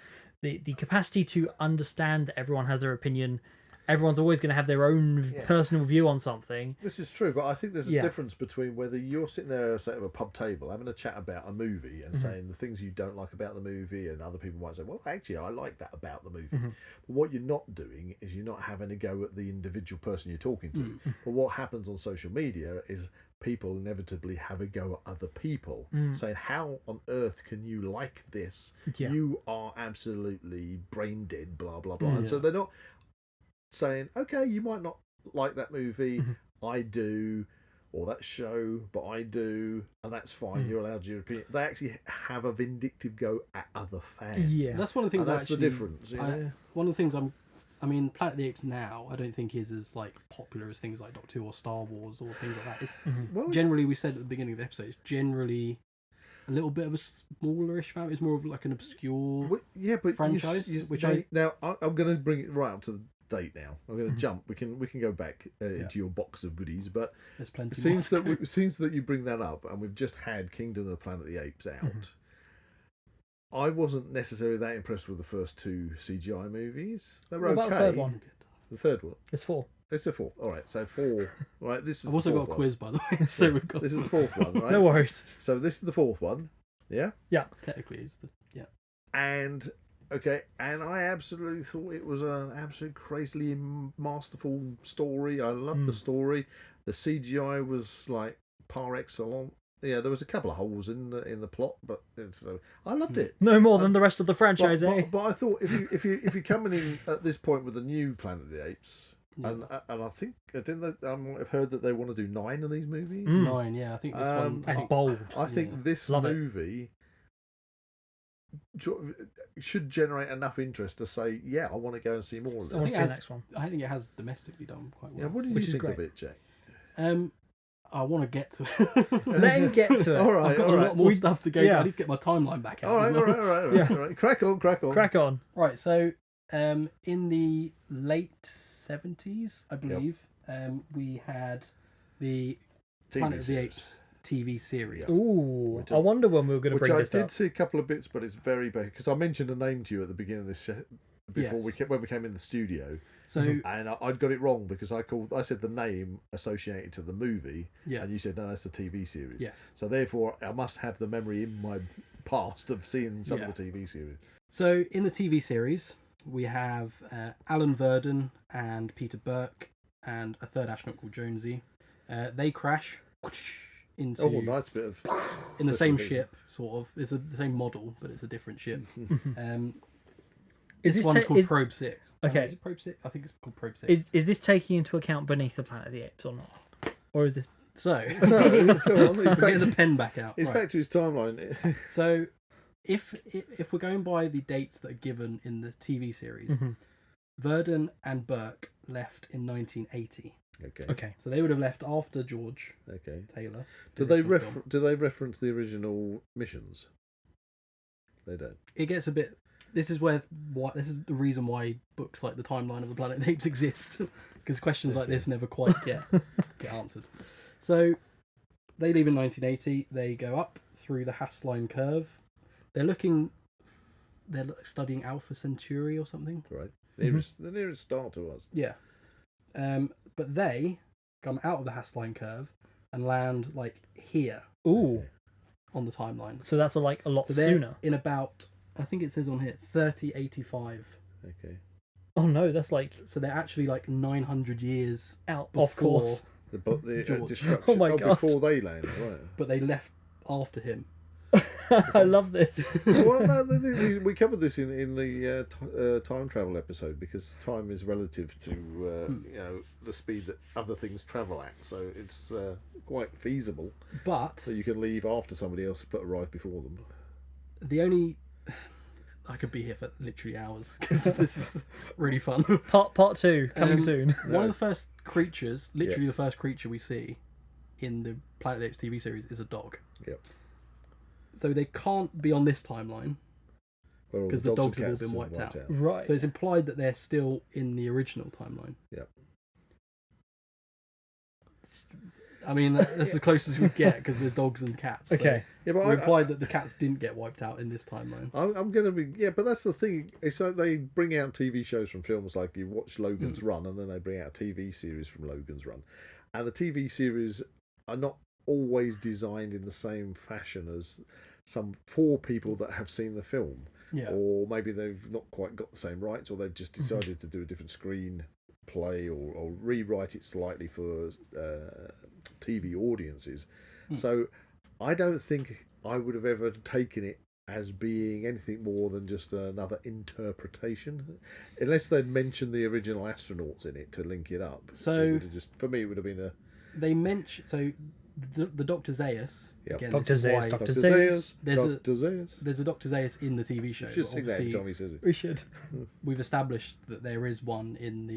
The capacity to understand that everyone has their opinion, everyone's always going to have their own personal view on something. This is true, but I think there's a difference between whether you're sitting there at a pub table having a chat about a movie and saying the things you don't like about the movie, and other people might say, well, actually, I like that about the movie. But what you're not doing is you're not having a go at the individual person you're talking to. But what happens on social media is people inevitably have a go at other people, saying, how on earth can you like this? You are absolutely brain dead, blah, blah, blah. And so they're not saying, okay, you might not like that movie, I do, or that show, but I do, and that's fine, you're allowed your opinion. They actually have a vindictive go at other fans. Yeah. That's one of the things. That's the difference. One of the things I mean, Planet of the Apes now, I don't think is as like popular as things like Doctor Who or Star Wars or things like that. It's generally, we said at the beginning of the episode, it's generally a little bit of a smallerish family. It's more of like an obscure franchise. Now, I'm going to bring it right up to the date now. I'm going to jump. We can go back into your box of goodies, but there's plenty. Since that you bring that up, and we've just had Kingdom of the Planet of the Apes out. I wasn't necessarily that impressed with the first two CGI movies. They were okay. What about the third one? The third one. It's 4. It's the fourth. All right, so 4. Right, this is. I've also got a quiz, by the way. So we've got. This is the fourth one, right? No worries. So this is the fourth one. Yeah. Yeah. Technically, it's the And and I absolutely thought it was an absolute crazily masterful story. I loved the story. The CGI was like par excellence. Yeah, there was a couple of holes in the plot, but I loved it. No more than the rest of the franchise, but I thought if you're coming in at this point with a new Planet of the Apes, and I think I've heard that they want to do 9 of these movies. 9, yeah. I think this one. And bold. I think this movie should generate enough interest to say, yeah, I want to go and see more of this. I want to see the next one. I think it has domestically done quite well. Yeah, what did you think of it, Jack? I want to get to it. Let him get to it. All right, I've got a lot more stuff to go. I need to get my timeline back out. All right. Crack on. Right, so in the late 70s, I believe, we had the Planet of the Apes TV series. Ooh, I wonder when we were going to bring this up. I did see a couple of bits, but it's very big because I mentioned a name to you at the beginning of this when we came in the studio. So and I'd got it wrong because I said the name associated to the movie, and you said no, that's the TV series. Yes. So therefore, I must have the memory in my past of seeing some of the TV series. So in the TV series, we have Alan Verdon and Peter Burke and a third astronaut called Jonesy. They crash into nice bit of in the same ship, sort of. It's the same model, but it's a different ship. This one's called Probe 6. Okay. Is it Probe 6? I think it's called Probe 6. Is this taking into account Beneath the Planet of the Apes or not? Or is this... So come on, he's getting the pen back out. He's back to his timeline. So if we're going by the dates that are given in the TV series, Verdon and Burke left in 1980. Okay. So they would have left after George Taylor. Do they reference the original missions? They don't. It gets a bit... This is the reason why books like the Timeline of the Planet of the Apes exist, because questions like this never quite get answered. So they leave in 1980. They go up through the Hasslein curve. They're studying Alpha Centauri or something. Right. The nearest star to us. Yeah. But they come out of the Hasslein curve and land like here. Ooh. On the timeline. So that's a lot sooner. In about, I think it says on here, 3085. Okay. Oh no, that's like... So they're actually like 900 years out before... Of course. The destruction. Oh my God. Before they landed, right. But they left after him. I love this. Well, no, we covered this in the time travel episode because time is relative to the speed that other things travel at. So it's quite feasible. But that you can leave after somebody else but arrive before them. I could be here for literally hours because this is really fun. Part 2 coming soon. One of the first creatures, literally the first creature we see in the Planet of the Apes TV series is a dog. Yep. So they can't be on this timeline because the dogs have all been wiped out. Right. So it's implied that they're still in the original timeline. Yep. I mean, that's as close as we get because there's dogs and cats. So Okay. Yeah, but we implied that the cats didn't get wiped out in this timeline. I'm going to be... Yeah, but that's the thing. It's like they bring out TV shows from films, like you watch Logan's Run, and then they bring out a TV series from Logan's Run. And the TV series are not always designed in the same fashion as for people that have seen the film. Yeah. Or maybe they've not quite got the same rights, or they've just decided to do a different screen play or rewrite it slightly for TV audiences. So I don't think I would have ever taken it as being anything more than just another interpretation, unless they'd mentioned the original astronauts in it to link it up. So it would have just, for me, it would have been a... They mention... So the Dr. Zaius... Yep. Again, Dr. this is Zaius, why Dr. Zaius. Dr. Zaius. There's a Dr. Zaius in the TV show. You should but sing that every obviously time he says it. We should. We've established that there is one in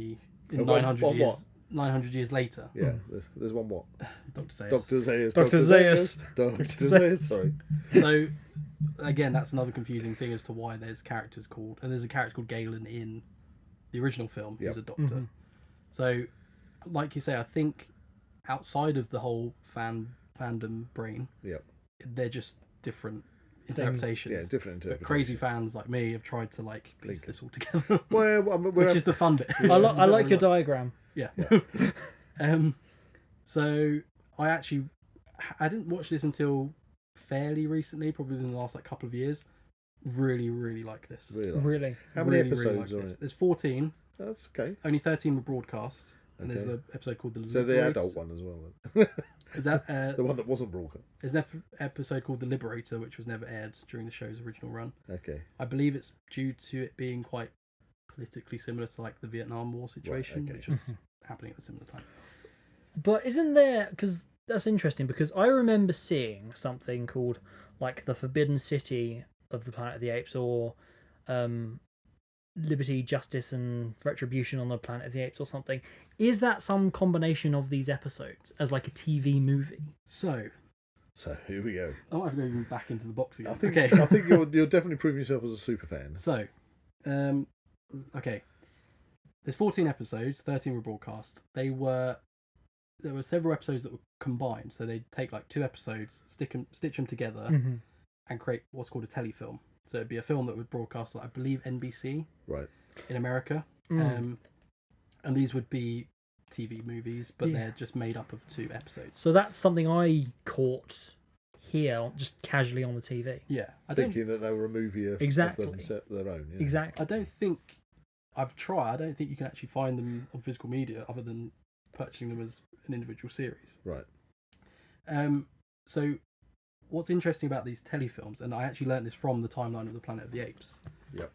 One- 900 one years. what? 900 years later. Yeah, there's one what? Dr. Zaius. Dr. Zaius. Dr. Zaius. Dr. Dr. Zaius. Sorry. So, again, that's another confusing thing as to why there's characters called... And there's a character called Galen in the original film who's Yep. a doctor. So, like you say, I think outside of the whole fandom brain, Yep. they're just different interpretations. Yeah, different But interpretations. crazy fans like me have tried to piece this all together, Well, I mean, which is the fun bit. I like your diagram. Yeah. So I didn't watch this until fairly recently, probably in the last couple of years. Really, really like this. Really. How many Really, episodes really are like in this. it? There's 14. That's okay. Only 13 were broadcast. And there's Okay. an episode called The So the Liberator. adult one as well. Then. Is that The one that wasn't broadcast. there's an episode called The Liberator, which was never aired during the show's original run. Okay. I believe it's due to it being quite politically similar to the Vietnam War situation, okay. which was happening at a similar time. But isn't there... Because that's interesting, because I remember seeing something called, the Forbidden City of the Planet of the Apes, or Liberty, Justice, and Retribution on the Planet of the Apes, or something. Is that some combination of these episodes as a TV movie? So Here we go. I might have to go back into the box again. I think Okay. I think you're definitely proving yourself as a super fan. So, okay. There's 14 episodes. 13 were broadcast. There were several episodes that were combined. So they'd take 2 episodes, stitch them together, and create what's called a telefilm. So it'd be a film that would broadcast, I believe, NBC Right. in America. And these would be TV movies, but they're just made up of 2 episodes. So that's something I caught here, just casually on the TV. Yeah, Thinking that they were a movie of Exactly. their own. Yeah. Exactly. I don't think I've tried. I don't think you can actually find them on physical media other than purchasing them as an individual series. Right. So what's interesting about these telefilms, and I actually learned this from the timeline of the Planet of the Apes. Yep.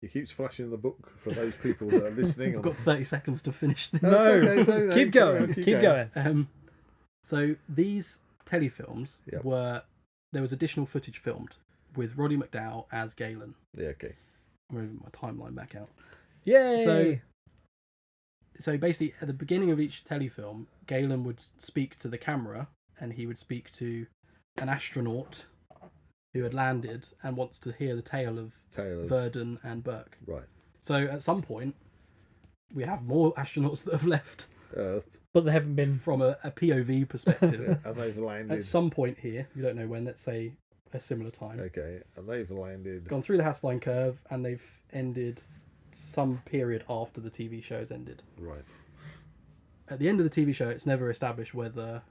He keeps flashing the book for those people that are listening. I've got 30 seconds to finish this. No, okay, so, keep going. Keep going. So these telefilms Yep. there was additional footage filmed with Roddy McDowall as Galen. Yeah, okay. I'm moving my timeline back out. Yay! So basically, at the beginning of each telefilm, Galen would speak to the camera, and he would speak to an astronaut who had landed and wants to hear the tale of Verdon and Burke. Right. So at some point, we have more astronauts that have left Earth. But they haven't been... from a POV perspective. And they've landed. At some point here, you don't know when, let's say a similar time, Okay, and they've landed. gone through the Hasslein curve, and they've ended some period after the TV show has ended. Right. At the end of the TV show, it's never established whether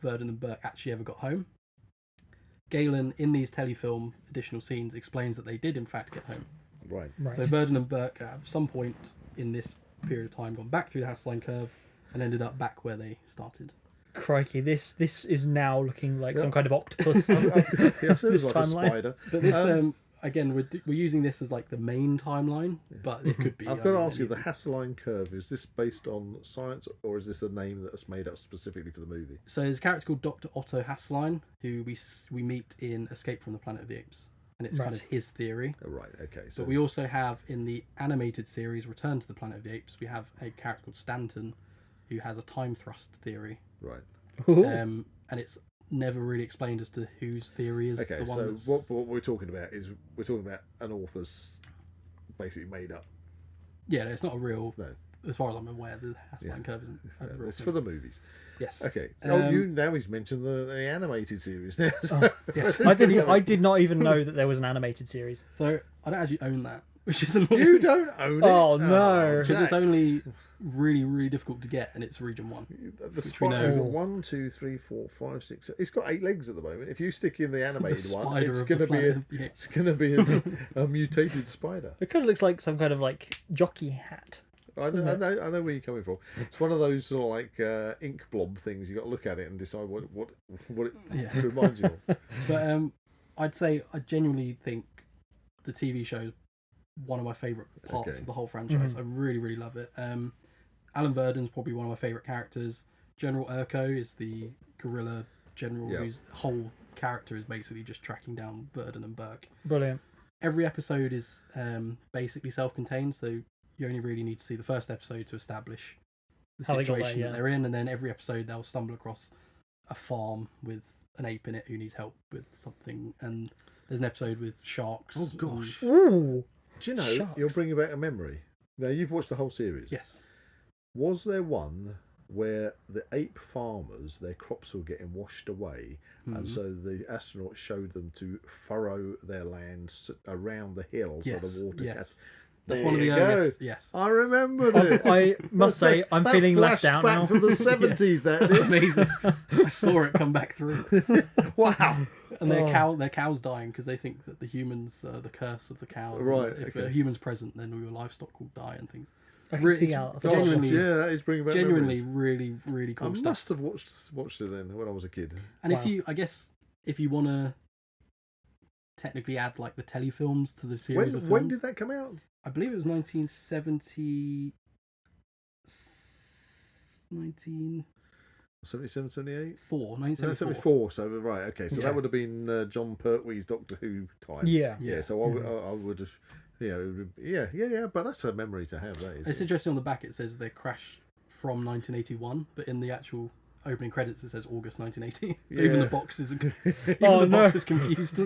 Verdon and Burke actually ever got home. Galen, in these telefilm additional scenes, explains that they did in fact get home. Right. So Verdon and Burke at some point in this period of time gone back through the Hasslein curve and ended up back where they started. Crikey, this is now looking like some kind of octopus. Yeah, so This it's like a timeline. spider. But this, again, we're using this as the main timeline, but it could be. I've got to ask you, the Hasslein curve, is this based on science, or is this a name that's made up specifically for the movie? So there's a character called Dr. Otto Hasslein, who we meet in Escape from the Planet of the Apes, and it's kind of his theory. Oh, right. Okay. So But we also have in the animated series Return to the Planet of the Apes, we have a character called Stanton, who has a time thrust theory. right. And it's never really explained as to whose theory is Okay. the one So that's... what we're talking about is we're talking about an author's basically made up. Yeah, it's not a real No. as far as I'm aware, the Hasslein curve isn't. A real It's thing. for the movies. Yes. Okay. Um, Now he's mentioned the animated series now. So Oh, yes. I did not even know that there was an animated series. So I don't actually own that, which is annoying. You don't own it. Oh, no. Because it's Jack. only really, really difficult to get, and it's region 1. The we spider. know. 1, 2, 3, 4, 5, 6. It's got 8 legs at the moment. If you stick in the animated The one, spider it's of going the to be Planet of the Apes. it's going to be a mutated spider. It kind of looks like some kind of like jockey hat. I know where you're coming from. It's one of those sort of like ink blob things. You got to look at it and decide what it Yeah. reminds you of. But I'd say I genuinely think the TV show is one of my favourite parts Okay. of the whole franchise. Mhm. I really, really love it. Alan Verdon's probably one of my favourite characters. General Urko is the guerrilla general Yep. whose whole character is basically just tracking down Verdon and Burke. Brilliant. Every episode is basically self-contained, so you only really need to see the first episode to establish the How they got situation there, that yeah. they're in, and then every episode they'll stumble across a farm with an ape in it who needs help with something, and there's an episode with sharks. Oh gosh! Ooh. Do you know Sharks. you're bringing back a memory? Now you've watched the whole series. Yes. Was there one where the ape farmers, their crops were getting washed away, and so the astronauts showed them to furrow their lands around the hill so Yes, the water. yes. There That's one of the you early go. episodes. Yes. I remembered it. I must say, I'm That feeling left out flashback now. from the 70s. That That's did. amazing. I saw it come back through. Wow. And Oh. their cow's dying because they think that the humans are the curse of the cow. Right, If okay. a human's present, then all your livestock will die and things. I can see how. It's genuinely, Yeah, that is bringing back genuinely memories. really, really I cool stuff. must have watched it then when I was a kid. And Wow. if you want to technically add like the telefilms to the series of films, When did that come out? I believe it was 1970. 77, 78? 1974. 74. So right, okay. So Okay. that would have been John Pertwee's Doctor Who time. Yeah. Yeah. So I would have. Yeah. But that's a memory to have. That is. It's interesting on the back it says they crashed from 1981, but in the actual opening credits it says August 1980. So even Yeah. the box is no. confused.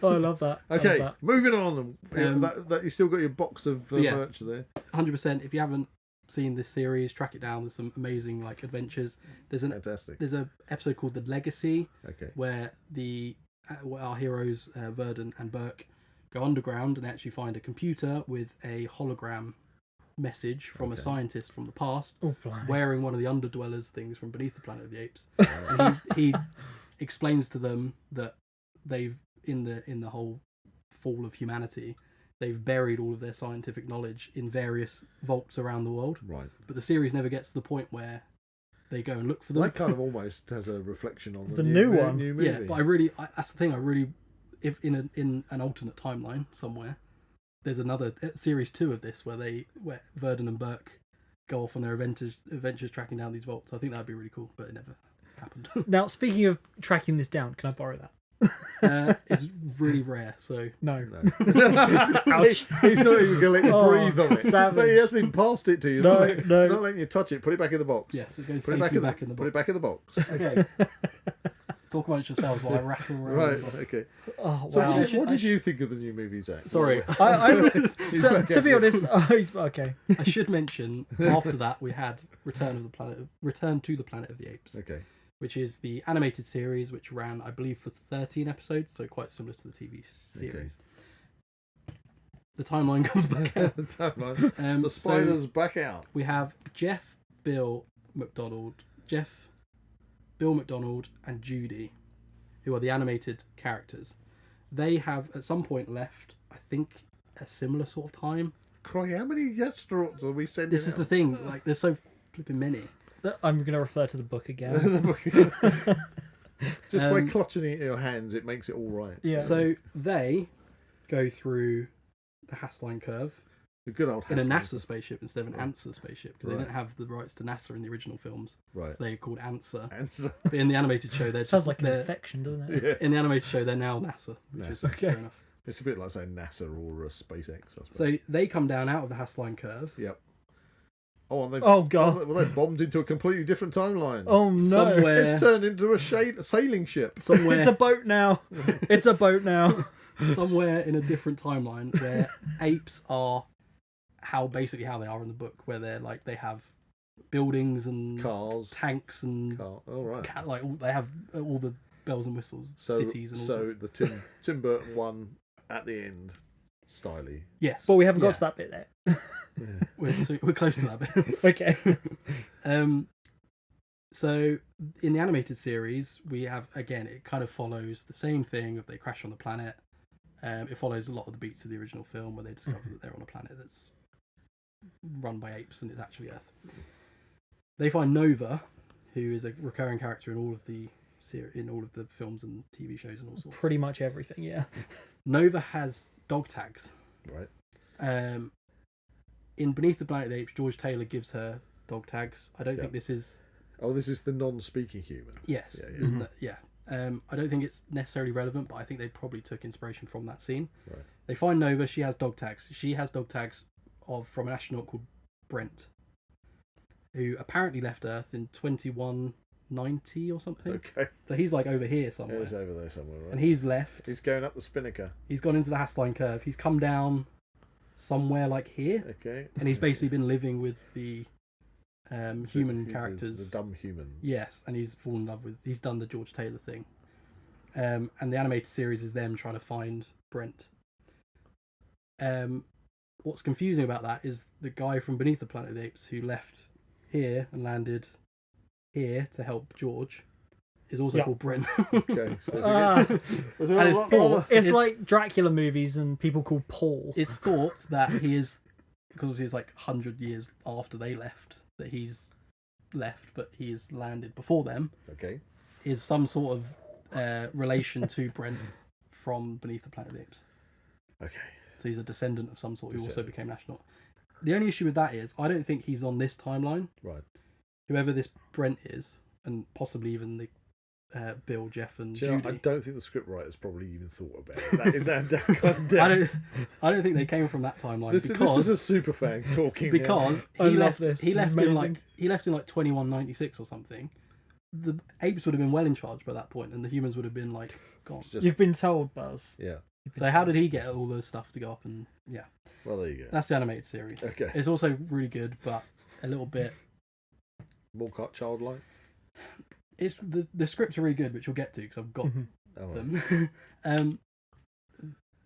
Oh, I love that. I love Okay, that. moving on. Um, You still got your box of yeah. merch there. 100%. If you haven't seen this series, track it down. There's some amazing like adventures. Fantastic. There's a episode called The Legacy Okay. where our heroes Verdon and Burke go underground and actually find a computer with a hologram message from a Okay. scientist from the past Oh, blimey. wearing one of the Underdwellers things from beneath the Planet of the Apes. And he explains to them that they've in the whole fall of humanity, they've buried all of their scientific knowledge in various vaults around the world. Right. But the series never gets to the point where they go and look for them. That kind of almost has a reflection on The new one. New movie. Yeah, but that's the thing. If in an alternate timeline somewhere, there's another series 2 of this where Verdon and Burke go off on their adventures tracking down these vaults. I think that'd be really cool, but it never happened. Now, speaking of tracking this down, can I borrow that? It's really rare, so No. Ouch. He's not even going to let you Oh, breathe on it. savage. But he hasn't even passed it to you. No, He's no. not letting you touch it. Put it back in the box. yes, it goes Put it safely back in the box. Put it back in the box. Okay. Talk amongst yourselves while I rattle around. Right. Okay. Oh, So wow. what did you think of the new movie, Zach? Sorry. To be honest, okay. I should mention after that we had Return to the Planet of the Apes, Okay. which is the animated series which ran, I believe, for 13 episodes, so quite similar to the TV series. The timeline comes back out. The spider's back out. We have Bill McDonald, and Judy, who are the animated characters. They have at some point left, I think, a similar sort of time. Cry, how many astronauts are we sending This is the thing, like there's so flipping many. I'm going to refer to the book again. Just by clutching it in your hands, it makes it all right. Yeah. So they go through the Hasslein curve The good old in a Hasslein. NASA spaceship instead of an Answer spaceship because they Right. didn't have the rights to NASA in the original films. Right. So they're called Answer. Answer. But in the animated show, they're Sounds just, like an they're- infection, doesn't it? Yeah. in the animated show they're now NASA, which is NASA. fair enough. It's a bit like saying NASA or SpaceX, I suppose. So they come down out of the Hasslein curve. Yep. Oh, and they've, Oh, God. Well, they've bombed into a completely different timeline. Oh, no. Somewhere, It's turned into a sailing ship. somewhere, It's a boat now. It's a boat now. somewhere in a different timeline where apes are how they are in the book, where they're like they have buildings and Cars, tanks and oh right. they have all the bells and whistles, cities and all. So the Tim Burton one at the end, styly. Yes, But we haven't got to that bit yet. Yeah. we're close to that bit. Okay. So in the animated series, we have, again, it kind of follows the same thing of they crash on the planet. It follows a lot of the beats of the original film where they discover that they're on a planet that's run by apes and it's actually Earth. They find Nova, who is a recurring character in all of the films and TV shows and all sorts. Pretty much everything, yeah. Nova has dog tags. Right. In Beneath the Planet of the Apes, George Taylor gives her dog tags. I don't think this is... Oh, this is the non-speaking human. Yes. Yeah. I don't think it's necessarily relevant, but I think they probably took inspiration from that scene. Right. They find Nova. She has dog tags. She has dog tags from an astronaut called Brent, who apparently left Earth in 2190 or something. Okay. So he's like over here somewhere. He's over there somewhere, right? And he's left. He's going up the spinnaker. He's gone into the Hasslein curve. He's come down somewhere like here. Okay. And he's basically been living with the human characters. The dumb humans. Yes, and he's fallen in love with... He's done the George Taylor thing. And the animated series is them trying to find Brent. What's confusing about that is the guy from Beneath the Planet of the Apes who left here and landed here to help George is also called Brent. Okay. So It's like Dracula movies and people called Paul. It's thought that he is... Because he's like 100 years after they left, that he's left, but he has landed before them. Okay. Is some sort of relation to Brent from Beneath the Planet of the Apes. Okay. So he's a descendant of some sort who also became an astronaut. The only issue with that is I don't think he's on this timeline. Right. Whoever this Brent is, and possibly even the Bill, Jeff, and Judy. I don't think the scriptwriters probably even thought about that. I don't think they came from that timeline. This is a superfan talking. Because I love this. He left Amazing. in like 2196 or something. The apes would have been well in charge by that point, and the humans would have been like gone. You've been told, Buzz. Yeah. So how did he get all the stuff to go up? And yeah. Well, there you go. That's the animated series. Okay. It's also really good, but a little bit more childlike. It's the scripts are really good, which we'll get to because I've got them.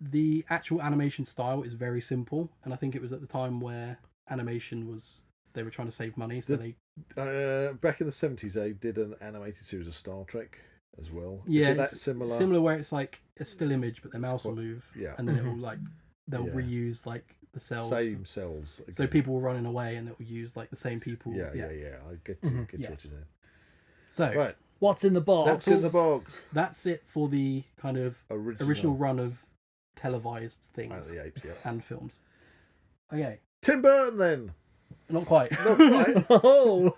The actual animation style is very simple, and I think it was at the time where animation was they were trying to save money, so they back in the 70s they did an animated series of Star Trek as well. Yeah, is it that similar? Similar where it's like a still image, but the mouse will move, and then it will like they'll reuse like the cells, same cells. Again. So people were running away, and it will use like the same people. Yeah. I get to what you're saying. So, right. What's in the box? What's in the box? That's it for the kind of original run of televised things the Apes, and films. Okay. Tim Burton, then. Not quite. Not quite. Oh.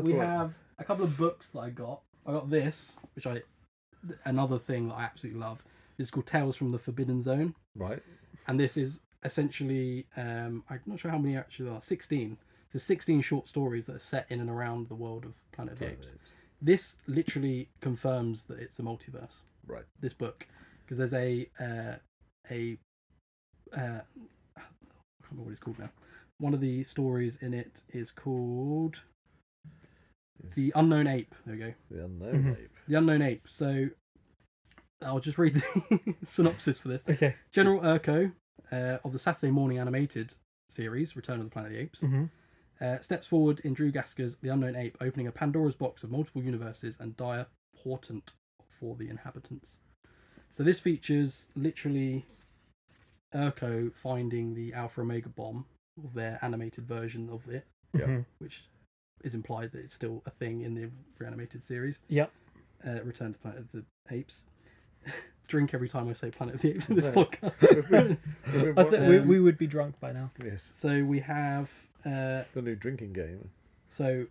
We have a couple of books that I got. I got this, which another thing that I absolutely love. It's called Tales from the Forbidden Zone. Right. And this is essentially, I'm not sure how many actually there are, 16. So 16 short stories that are set in and around the world of Planet of the Apes. This literally confirms that it's a multiverse. Right. This book, because there's I can't remember what it's called now. One of the stories in it is called The Unknown Ape. There we go. The Unknown Ape. The Unknown Ape. So I'll just read the synopsis for this. Okay. General Urko of the Saturday morning animated series Return of the Planet of the Apes steps forward in Drew Gasker's The Unknown Ape, opening a Pandora's box of multiple universes and dire portent for the inhabitants. So this features literally Urko finding the Alpha Omega bomb, or their animated version of it, which is implied that it's still a thing in the reanimated series. Yep. Return to Planet of the Apes. Drink every time I say Planet of the Apes in this podcast. I think we would be drunk by now. Yes. So we have the new drinking game. So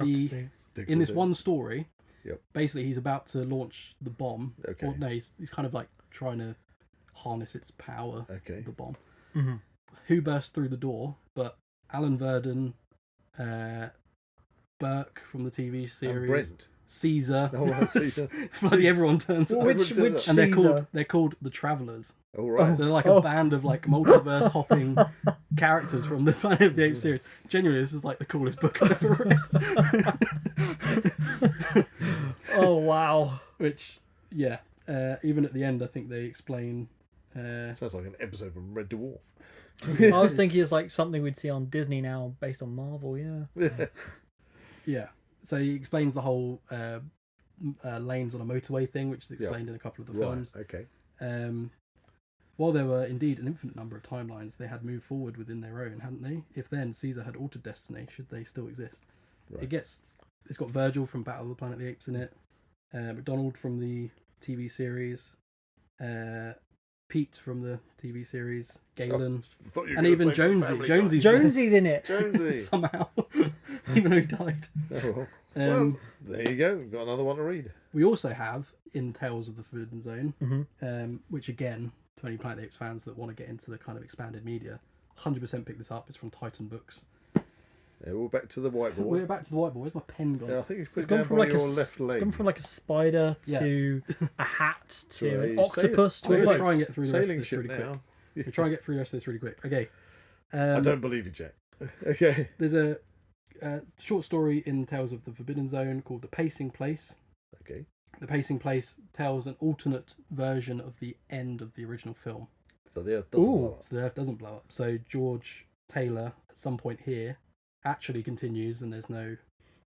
in this one story, basically he's about to launch the bomb. Okay. Or no, he's kind of like trying to harness its power. Okay. The bomb. Who burst through the door? But Alan Verdon, Burke from the TV series, Caesar. Oh, right, Caesar. Bloody everyone turns up. Which Everyone says And Caesar? they're called the Travellers. All right. So they're like a band of like multiverse hopping characters from the Planet of the Apes series. Genuinely, this is like the coolest book I've ever read. Oh wow. Which, yeah, even at the end, I think they explain. Sounds like an episode from Red Dwarf. I was thinking it's like something we'd see on Disney now, based on Marvel. Yeah. Yeah, so he explains the whole lanes on a motorway thing, which is explained in a couple of the films. Okay. While there were indeed an infinite number of timelines, they had moved forward within their own, hadn't they? If then Caesar had altered destiny, should they still exist? Right. It's got Virgil from Battle of the Planet of the Apes in it, McDonald from the TV series, Pete from the TV series, Galen, and even Jonesy's Jonesy's in it. Jonesy. somehow, even though he died. Oh, well, there you go. We've got another one to read. We also have in Tales of the Forbidden Zone, Mm-hmm. which again, to any Planet of the Apes fans that want to get into the kind of expanded media, 100% pick this up. It's from Titan Books. Yeah, we're back to the whiteboard. We're back to the whiteboard. Where's my pen gone? Yeah, I think it's put It's it gone down from by like your left leg. It's gone from like a spider to a hat to an octopus to I'm a going to boat. try and get through the rest of Sailing this ship really quick. now. We'll try and get through the rest of this really quick. Okay. I don't believe you, Jack. Okay. There's a short story in Tales of the Forbidden Zone called The Pacing Place. Okay. The Pacing Place tells an alternate version of the end of the original film. So the Earth doesn't blow up. So the Earth doesn't blow up. So George Taylor, at some point here, actually continues, and there's no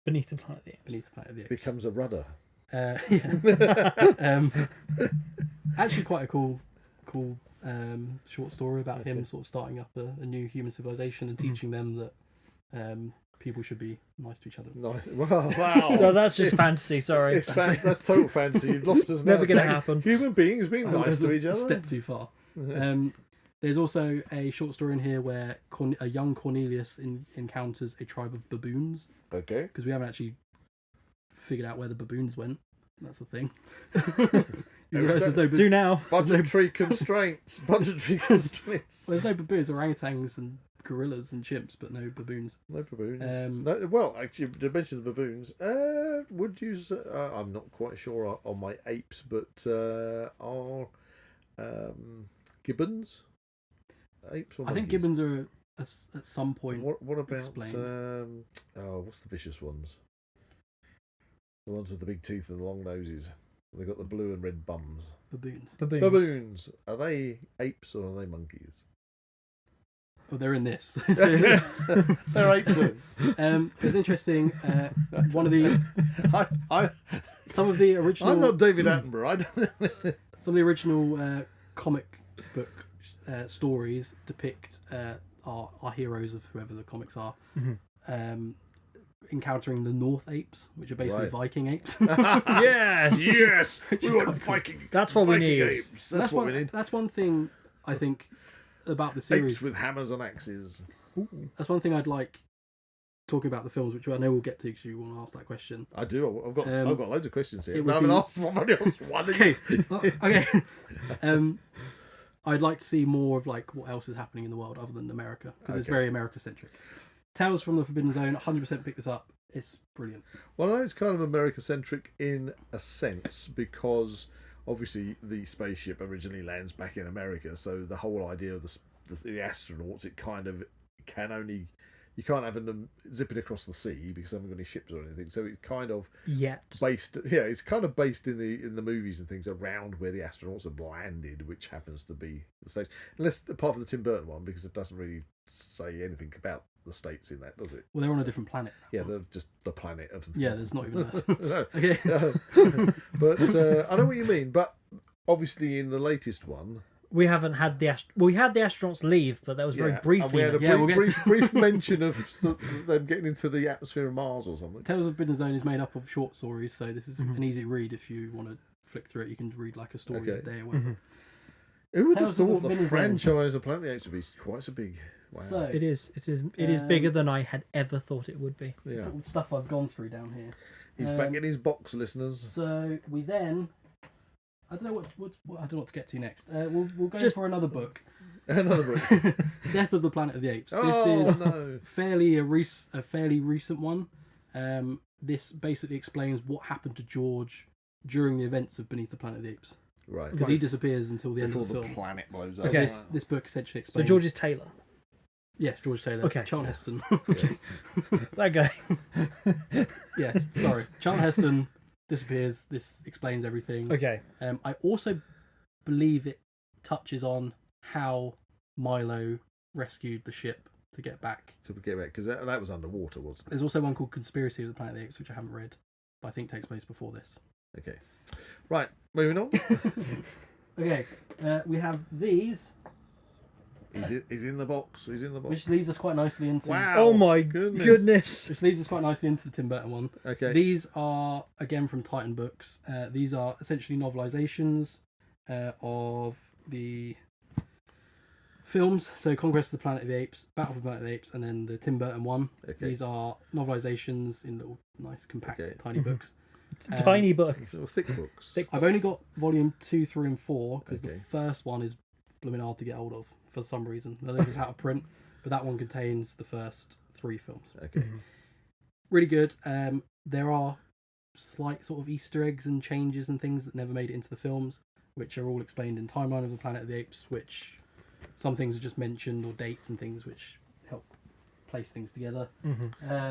Beneath the Planet of the Apes. Beneath the Planet of the Apes. Becomes a rudder. Yeah. Actually, quite a cool short story about him sort of starting up a new human civilization and teaching them that people should be nice to each other. Nice. Wow. No, that's just fantasy. Sorry. That's total fantasy. You've lost us now. Never gonna Jack. happen. Human beings being nice to each A other. step too far. There's also a short story in here where a young Cornelius encounters a tribe of baboons, Okay. because we haven't actually figured out where the baboons went. That's the thing. You realise there's no Do now. Budgetary constraints. Budgetary constraints. there's no baboons, orangutans and gorillas and chimps, but no baboons. No baboons. No, well, actually, to mention the baboons, would you? I'm not quite sure on my apes, but are gibbons apes? Or I think monkeys? gibbons are at some point. What about explained. what's the vicious ones? The ones with the big teeth and the long noses. They've got the blue and red bums. Baboons. Baboons. Are they apes or are they monkeys? Oh, they're in this. They're apes. It's interesting. One of the some of the original. I'm not David Attenborough. I don't. Some of the original comic book stories depict our heroes of whoever the comics are encountering the North Apes, which are basically Right. Viking apes. Yes. Yes, Which we is want quite cool. Viking. That's what we Viking need. Apes. That's what we need. That's one thing I think about the series. Apes with hammers and axes. That's one thing I'd like talking about the films, which I know we'll get to because you want to ask that question. I do. I've got loads of questions here. it I would haven't be- asked one. I've only asked one. Okay. Okay. I'd like to see more of like what else is happening in the world other than America, because it's Okay. very America centric. Tales from the Forbidden Zone, 100% pick this up. It's brilliant. Well, I know it's kind of America-centric in a sense because obviously the spaceship originally lands back in America, so the whole idea of the astronauts, it kind of can only... You can't have them zipping across the sea because they haven't got any ships or anything. So it's kind of based, it's kind of based in the movies and things around where the astronauts have landed, which happens to be the States. Unless apart from the Tim Burton one, because it doesn't really say anything about the States in that, does it? Well, they're on a different planet. Yeah, they're just the planet of. Yeah, there's not even Earth. No. Okay. But I know what you mean. But obviously, in the latest one, We haven't had we had the astronauts leave, but that was very and briefly. we had a Yeah, we'll get brief mention of them getting into the atmosphere of Mars or something. Tales of the Forbidden Zone is made up of short stories, so this is an easy read. If you want to flick through it, you can read like a story a day or whatever. Who would have Tales of the thought the Forbidden Zone. franchise of Planet of the Apes would be quite so big? Wow. So, It is bigger than I had ever thought it would be. Yeah, all the stuff I've gone through down here. he's back in his box, listeners. So we then, I don't know what I don't know what to get to next. We'll go Just- for another book, Another book. Death of the Planet of the Apes. Oh This is no! fairly a fairly recent one. This basically explains what happened to George during the events of Beneath the Planet of the Apes. Right. Because he disappears until the end Before of the film. planet blows So up. Okay. this book essentially So explains... George is Taylor. Yes, George Taylor. Okay. Charlton Heston. That guy. Yeah, sorry. Charlton Heston disappears. This explains everything. Okay. I also believe it touches on how Milo rescued the ship to get back. To get back, because that was underwater, wasn't it? There's also one called Conspiracy of the Planet of the Apes, which I haven't read, but I think takes place before this. Okay. Right, moving on. Okay, we have these, He's in the box. He's in the box. which leads us quite nicely into... Wow. Oh my goodness. goodness. Which leads us quite nicely into the Tim Burton one. Okay. These are, again, from Titan Books. These are essentially novelizations of the films. So Conquest of the Planet of the Apes, Battle of the Planet of the Apes, and then the Tim Burton one. Okay. These are novelizations in little, nice, compact, Okay. tiny books. Tiny books. Little thick books. Thick- I've only got volume 2, 3, and 4 because Okay. the first one is blooming hard to get hold of for some reason. I don't know if it's out of print, but that one contains the first 3 films. Okay. Really good. There are slight sort of Easter eggs and changes and things that never made it into the films, which are all explained in Timeline of the Planet of the Apes, which some things are just mentioned, or dates and things which help place things together.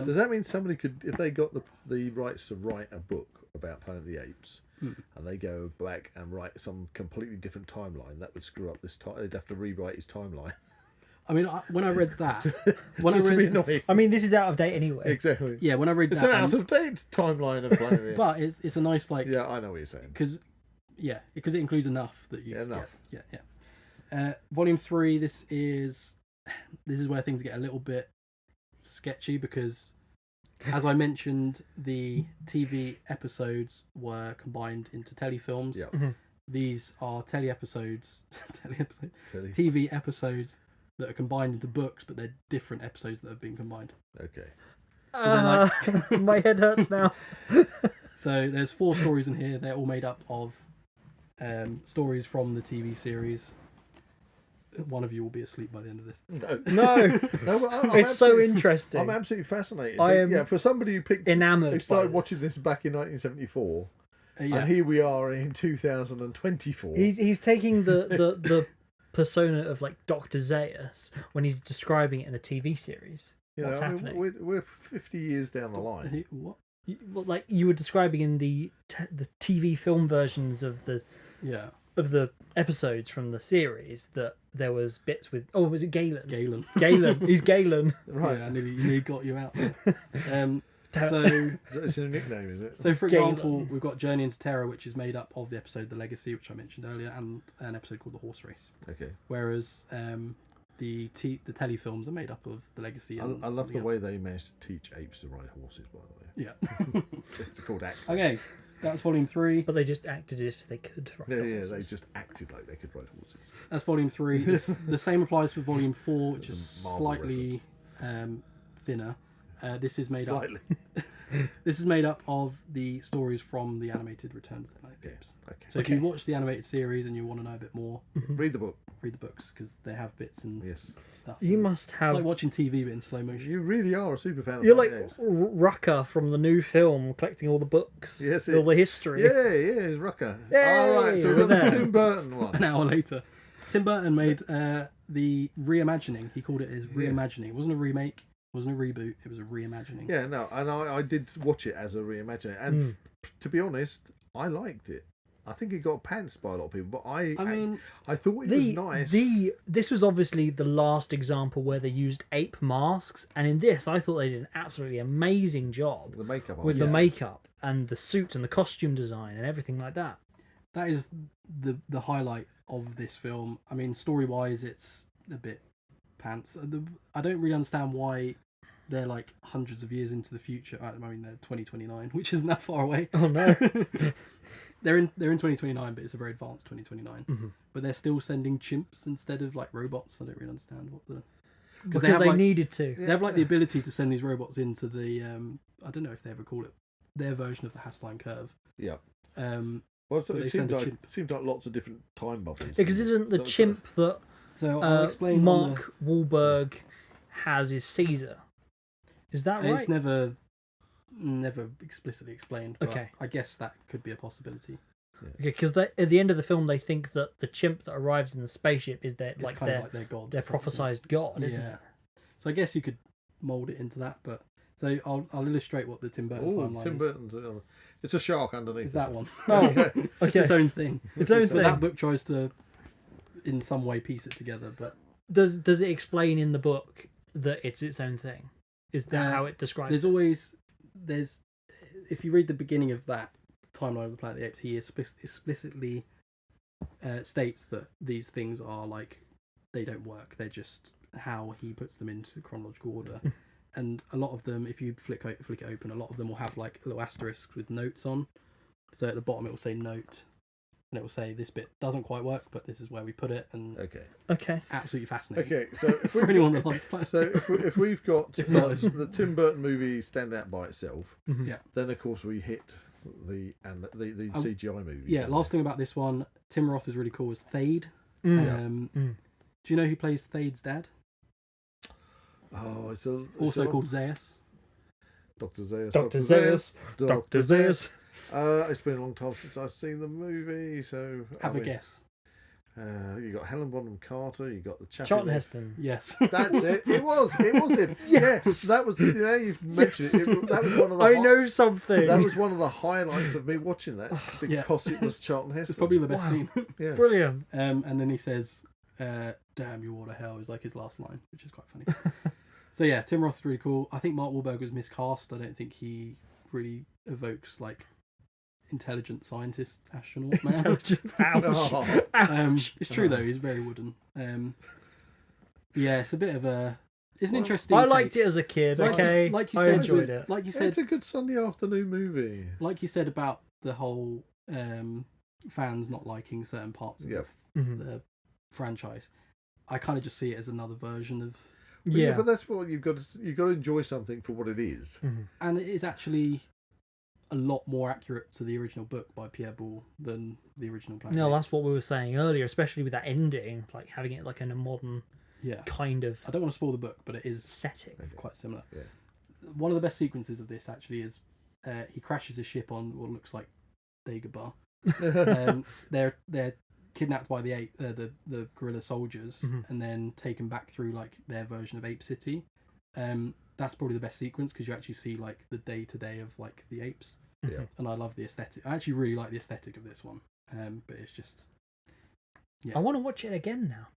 Does that mean somebody could, if they got the rights to write a book about Planet of the Apes, and they go back and write some completely different timeline, that would screw up this time? They'd have to rewrite his timeline. I mean, when I read that, when Just I to be read, annoying. I mean, this is out of date anyway. Exactly. yeah, when I read It's that, an out of date timeline of Planet of the Apes. but it's a nice like Yeah, I know what you're saying. because it includes enough that you Yeah, enough. Yeah. Volume 3. This is where things get a little bit sketchy because, as I mentioned, the TV episodes were combined into telefilms. Yeah. These are TV episodes Telly. that are combined into books, but they're different episodes that have been combined. Okay. My head hurts now. So there's 4 stories in here. They're all made up of stories from the TV series. One of you will be asleep by the end of this. No. No, well, I'm It's so absolutely- interesting. I'm absolutely fascinated. I am Yeah, for somebody who enamoured who by started this. watching this back in 1974, Yeah. and here we are in 2024. He's taking the persona of like Dr. Zaius when he's describing it in the TV series. What's happening? We're 50 years down the line. What? Well, like you were describing in the TV film versions of the Yeah. episodes from the series, that there was bits with was it Galen? Galen. Galen. He's Galen. Right. Yeah, I nearly got you out there. So, That's a nickname, is it? so for Galen. example, we've got Journey into Terror, which is made up of the episode The Legacy, which I mentioned earlier, and an episode called The Horse Race. Okay. Whereas the telefilms are made up of The Legacy. I And love the something way else. they managed to teach apes to ride horses, by the way. Yeah. It's called acting. Okay, that's volume 3. But they just acted as if they could. Yeah, they just acted like they could ride horses. That's volume 3. The same applies for volume 4, which It's is a Marvel slightly thinner. This is made Slightly. up. This is made up of the stories from the animated Return to the Planet of the Okay. Apes. Okay. So if you watch the animated series and you want to know a bit more, Read the book. read the books because they have bits and Yes. stuff. You must It's have. like watching TV but in slow motion. You really are a super fan of You're like Planet of the Rucker from the new film, collecting all the books, Yes, all the history. Apes. Yeah, it's Rucker. Yay, All right, so we're we've got the there. Tim Burton one. An hour later, Tim Burton made the reimagining. He called it his reimagining. It wasn't a remake. It wasn't a reboot. It was a reimagining. Yeah, no, and I did watch it as a reimagining, and to be honest, I liked it. I think it got pants by a lot of people, but I mean, I thought it was nice. This was obviously the last example where they used ape masks, and in this, I thought they did an absolutely amazing job The makeup with the artist. makeup and the suits and the costume design and everything like that. that is the highlight of this film. I mean, story wise, it's a bit pants. I don't really understand why they're like hundreds of years into the future. I mean, they're 2029, which isn't that far away. Oh no! They're in 2029, but it's a very advanced 2029. Mm-hmm. But they're still sending chimps instead of like robots. I don't really understand what the Because they have they like, needed to. they have like the ability to send these robots into the I don't know if they ever call it their version of the Hasslein curve. Yeah. Um, Well, so But they it seemed send a like chimp. lots of different time bubbles. Because isn't the So- chimp that so I'll explain. Mark Wahlberg has is Caesar? Is that right? It's never never explicitly explained. But Okay. I guess that could be a possibility. Because at the end of the film, they think that the chimp that arrives in the spaceship is their It's like kind their of like their god. their prophesized god, isn't Yeah. it? So I guess you could mould it into that, but so I'll illustrate what the Tim Burton Oh, timeline Tim is. Burton's. It's a shark underneath. Is that one? Oh, It's okay. its own thing. Its own So thing. that book tries to, in some way, piece it together, but Does it explain in the book that it's its own thing? Is that how it describes there's it? always if you read the beginning of that timeline of the Planet of the Apes, he explicitly states that these things are like they don't work. They're just how he puts them into chronological order. And a lot of them, if you flick it open, a lot of them will have like little asterisks with notes on. So at the bottom it will say note, and it will say this bit doesn't quite work, but this is where we put it. And Okay. absolutely fascinating. Okay. So if For anyone that likes Planet. So if we've got If not- the Tim Burton movie stand out by itself, Mhm. Yeah. then of course we hit the CGI movies. Yeah, don't last we? thing about this one, Tim Roth is really cool as Thade. Mm. Do you know who plays Thade's dad? Oh, it's Also called Zeus. Dr. Zeus. Dr. Zeus. Dr. Zeus. It's been a long time since I've seen the movie, so Have a guess. You got Helen Bonham Carter. You got the chap. Charlton Heston. Yes. That's it. It was him. Yes, that was. You've mentioned it. That was one of the. I know something. That was one of the highlights of me watching that because it was Charlton Heston. It's probably the best scene. Yeah. Brilliant. And then he says, "Damn you all to hell" is like his last line, which is quite funny. So yeah, Tim Roth is really cool. I think Mark Wahlberg was miscast. I don't think he really evokes like intelligent scientist astronaut man. Intelligence. Ouch. Oh. Ouch. It's true though, he's very wooden. Yeah, it's a bit of a. It's an interesting. I liked it as a kid. Okay, like you I said, enjoyed it. Like you said, It's a good Sunday afternoon movie. like you said about the whole fans not liking certain parts of Yeah. Mhm. the franchise. I kind of just see it as another version of, Yeah. But that's what you've got to enjoy something for what it is. Mhm. and it is actually a lot more accurate to the original book by Pierre Boulle than the original Planet. No, of the that's what we were saying earlier, especially with that ending, like having it like in a modern Apes. Yeah. kind of I don't want to spoil the book, but it is setting. quite similar. Yeah. One of the best sequences of this actually is he crashes his ship on what looks like Dagobah. They're kidnapped by the gorilla soldiers Mhm. and then taken back through like their version of Ape City. That's probably the best sequence because you actually see like the day to day of like the apes. Yeah. And I love the aesthetic. I actually really like the aesthetic of this one. But it's just I want to watch it again now.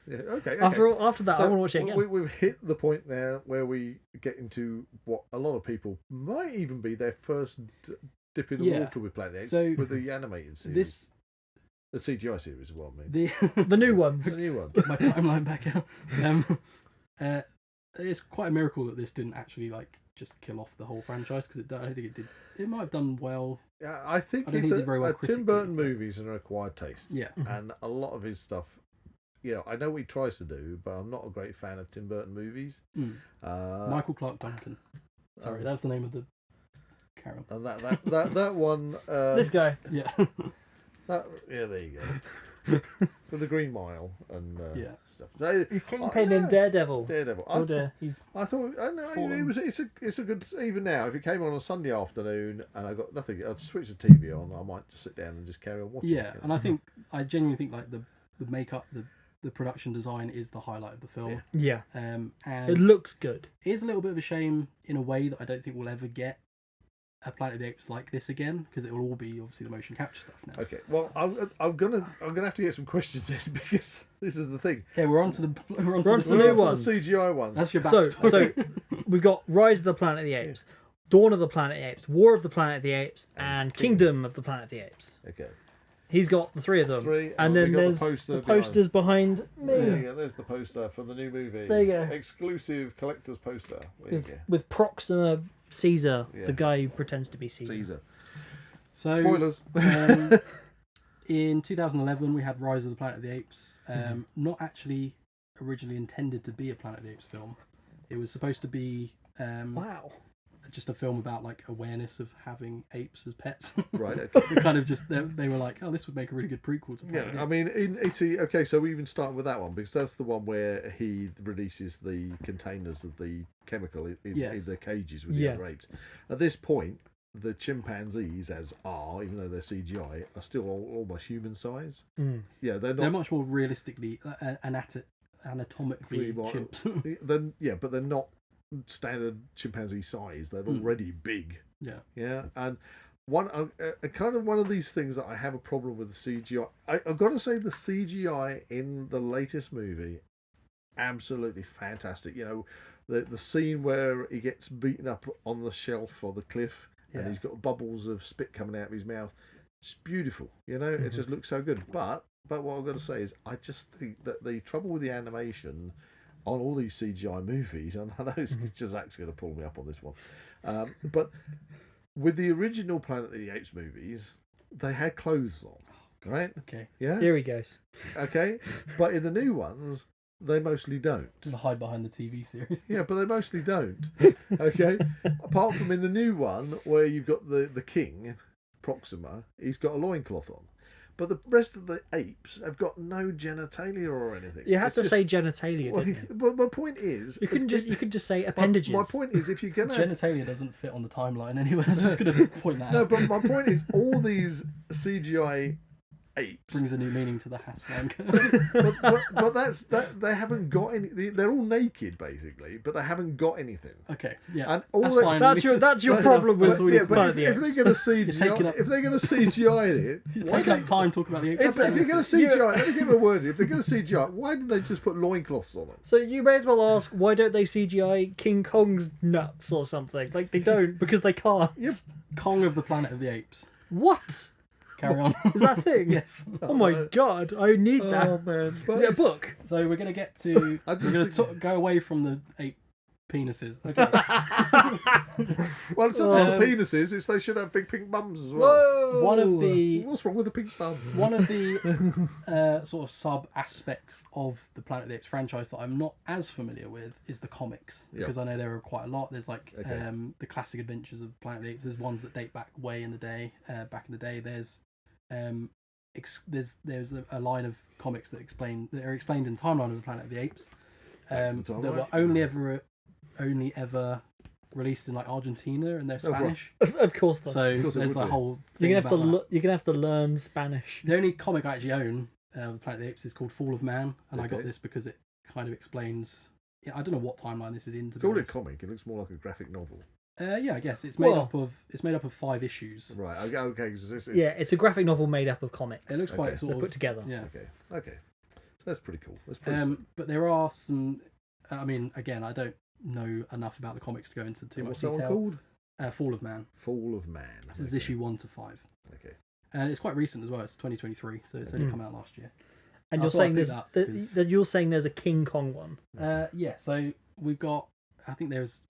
Yeah. Okay. After that, I So want to watch it again. we've hit the point now where we get into what a lot of people might even be their first dip in the Yeah. water with Planet of the Apes, So with the animated series. this The CGI series is what I mean. The new ones. The new one. Get my timeline back out. It's quite a miracle that this didn't actually like just kill off the whole franchise because I don't think it did. It might have done well. Yeah, I think I don't it's think it did very well Tim critically, Burton but- movies are an acquired taste. Yeah. And a lot of his stuff, I know what he tries to do, but I'm not a great fan of Tim Burton movies. Mm. Michael Clark Duncan. Sorry, that's the name of the Carol. And that one. This guy. Yeah. There you go. For the Green Mile and Yeah. stuff. So, He's Kingpin in Daredevil. Daredevil. Oh, dear. He's I thought it's a good, even now if it came on Sunday afternoon and I got nothing, I'd switch the TV on. I might just sit down and just carry on watching. Yeah, and I genuinely think like the makeup, the production design is the highlight of the film. yeah. And It looks good. it is a little bit of a shame in a way that I don't think we'll ever get a Planet of the Apes like this again because it will all be obviously the motion capture stuff now. Okay, well I'm gonna have to get some questions in because this is the thing. Okay, we're on to the the We're new on to ones. the CGI ones. That's your So backstory. we've got Rise of the Planet of the Apes, Dawn of the Planet of the Apes, War of the Planet of the Apes, and Kingdom of the Planet of the Apes. Okay. He's got the three of them. Three, and we then got the there's poster the posters behind me. There you go. There's the poster for the new movie. There you go. Exclusive collector's poster. There you go. With Proxima Caesar, Yeah. the guy who pretends to be Caesar. Caesar. So Spoilers. In 2011, we had Rise of the Planet of the Apes. Not actually originally intended to be a Planet of the Apes film. It was supposed to be Wow. just a film about like awareness of having apes as pets. Right. Okay. They kind of just they were like, oh, this would make a really good prequel to Planet of the Yeah, I mean, okay, so we even start with that one because that's the one where he releases the containers of the chemical in the cages with the other apes. At this point, the chimpanzees, as are, even though they're CGI, are still almost human size. Yeah, they're not. They're much more realistically anatomically chimps. Then but they're not standard chimpanzee size. They're already big. Yeah, and one kind of one of these things that I have a problem with the CGI. I've got to say the CGI in the latest movie, absolutely fantastic. You know, the scene where he gets beaten up on the shelf or the cliff. And he's got bubbles of spit coming out of his mouth. It's beautiful, you know. It just looks so good. But what I've got to say is, I just think that the trouble with the animation on all these CGI movies, and I know it's just Zach's going to pull me up on this one, but with the original Planet of the Apes movies, they had clothes on, right? Okay. Yeah. Here he goes. Okay, but in the new ones, they mostly don't. To hide behind the TV series. Yeah, but they mostly don't. Okay? Apart from in the new one, where you've got the king, Proxima, he's got a loincloth on. But the rest of the apes have got no genitalia or anything. You have to say genitalia, didn't you? Well, my point is... You could just say appendages. My point is, if you're going to... Genitalia doesn't fit on the timeline anyway. I was just going to point that out. No, but my point is, all these CGI apes brings a new meaning to the Hasslein curve. but that's that they haven't got any. They're all naked basically, but they haven't got anything. Okay, yeah, and all that's they, fine. That's your problem with Planet of the if Apes. they're going to CGI, if they're going to CGI it, You're taking up time talking about the apes. if you're going to CGI, let me give a word. If they're going to CGI, why didn't they just put loincloths on them? So you may as well ask, why don't they CGI King Kong's nuts or something? Like they don't because they can't. Yep. Kong of the Planet of the Apes. What? Carry on. Is that a thing? Yes. Oh my god, I need that. Oh man, Is it a book? So we're going to get to... I just we're going to go away from the ape penises. Okay. Well, it's not just the penises; it's they should have big pink bums as well. Whoa! One of the... What's wrong with the pink bum? One of the sort of sub aspects of the Planet of the Apes franchise that I'm not as familiar with is the comics, because I know there are quite a lot. There's like the classic adventures of Planet of the Apes. There's ones that date back way in the day. Back in the day, there's a line of comics that are explained in the timeline of the Planet of the Apes that were only ever released in like Argentina, and they're Spanish. Of course, though. So course there's the whole thing you're gonna have about to you're gonna have to learn Spanish. The only comic I actually own of Planet of the Apes is called Fall of Man, and I got this because it kind of explains. Yeah, I don't know what timeline this is in. Call it comic. It looks more like a graphic novel. Yeah, I guess it's made up of 5 issues. Right. Okay. It's a graphic novel made up of comics. It looks quite sort They're of put together. Yeah. Okay. So that's pretty cool. That's pretty. But there are some. I mean, again, I don't know enough about the comics to go into too much What's detail. that one called? Fall of Man. Fall of Man. This is issue 1 to 5. Okay. And it's quite recent as well. It's 2023, so it's only come out last year. And you're saying you're saying there's a King Kong one. Yeah. So we've got. I think there's.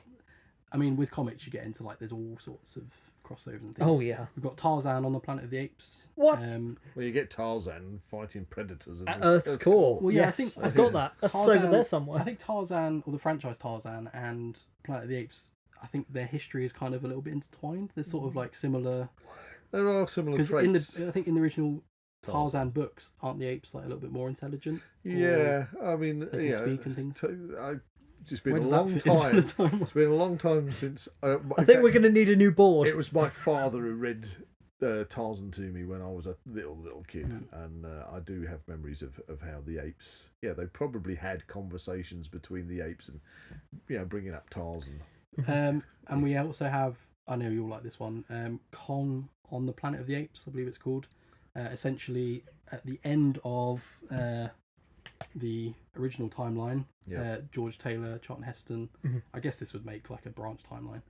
I mean, with comics, you get into like there's all sorts of crossovers and things. Oh yeah. We've got Tarzan on the Planet of the Apes. What? Well, you get Tarzan fighting predators. At Earth's core. Well, yeah, yes, I think I've got that. That's over there somewhere. I think Tarzan, or the franchise Tarzan, and Planet of the Apes, I think their history is kind of a little bit intertwined. There's sort of like similar. There are similar traits. I think in the original Tarzan books, aren't the apes like a little bit more intelligent? Yeah, I mean, they can speak and things. It's been a long time. It's been a long time since. I think we're going to need a new board. It was my father who read Tarzan to me when I was a little kid, and I do have memories of how the apes. Yeah, they probably had conversations between the apes and bringing up Tarzan. And we also have. I know you'll like this one. Kong on the Planet of the Apes, I believe it's called. Essentially, at the end of the original timeline, George Taylor, Charlton Heston, I guess this would make like a branch timeline,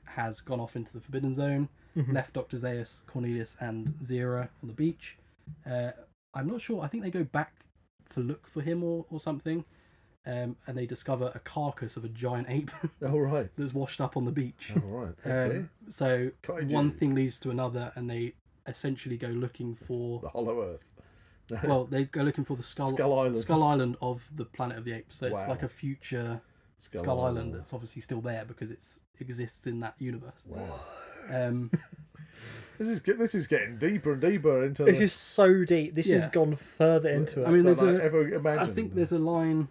has gone off into the Forbidden Zone, left Dr. Zaius, Cornelius, and Zira on the beach. I'm not sure. I think they go back to look for him or something, and they discover a carcass of a giant ape. Oh, right. That's washed up on the beach. Oh, right. Okay. So one thing leads to another, and they essentially go looking for the Hollow Earth. Well, they go looking for the Skull Island of the Planet of the Apes. So it's like a future Skull Island that's obviously still there because it's exists in that universe. Wow. Um, This is getting deeper and deeper into. This is so deep. This has Yeah. gone further into it. I mean, than there's I ever I imagined. think there's a line.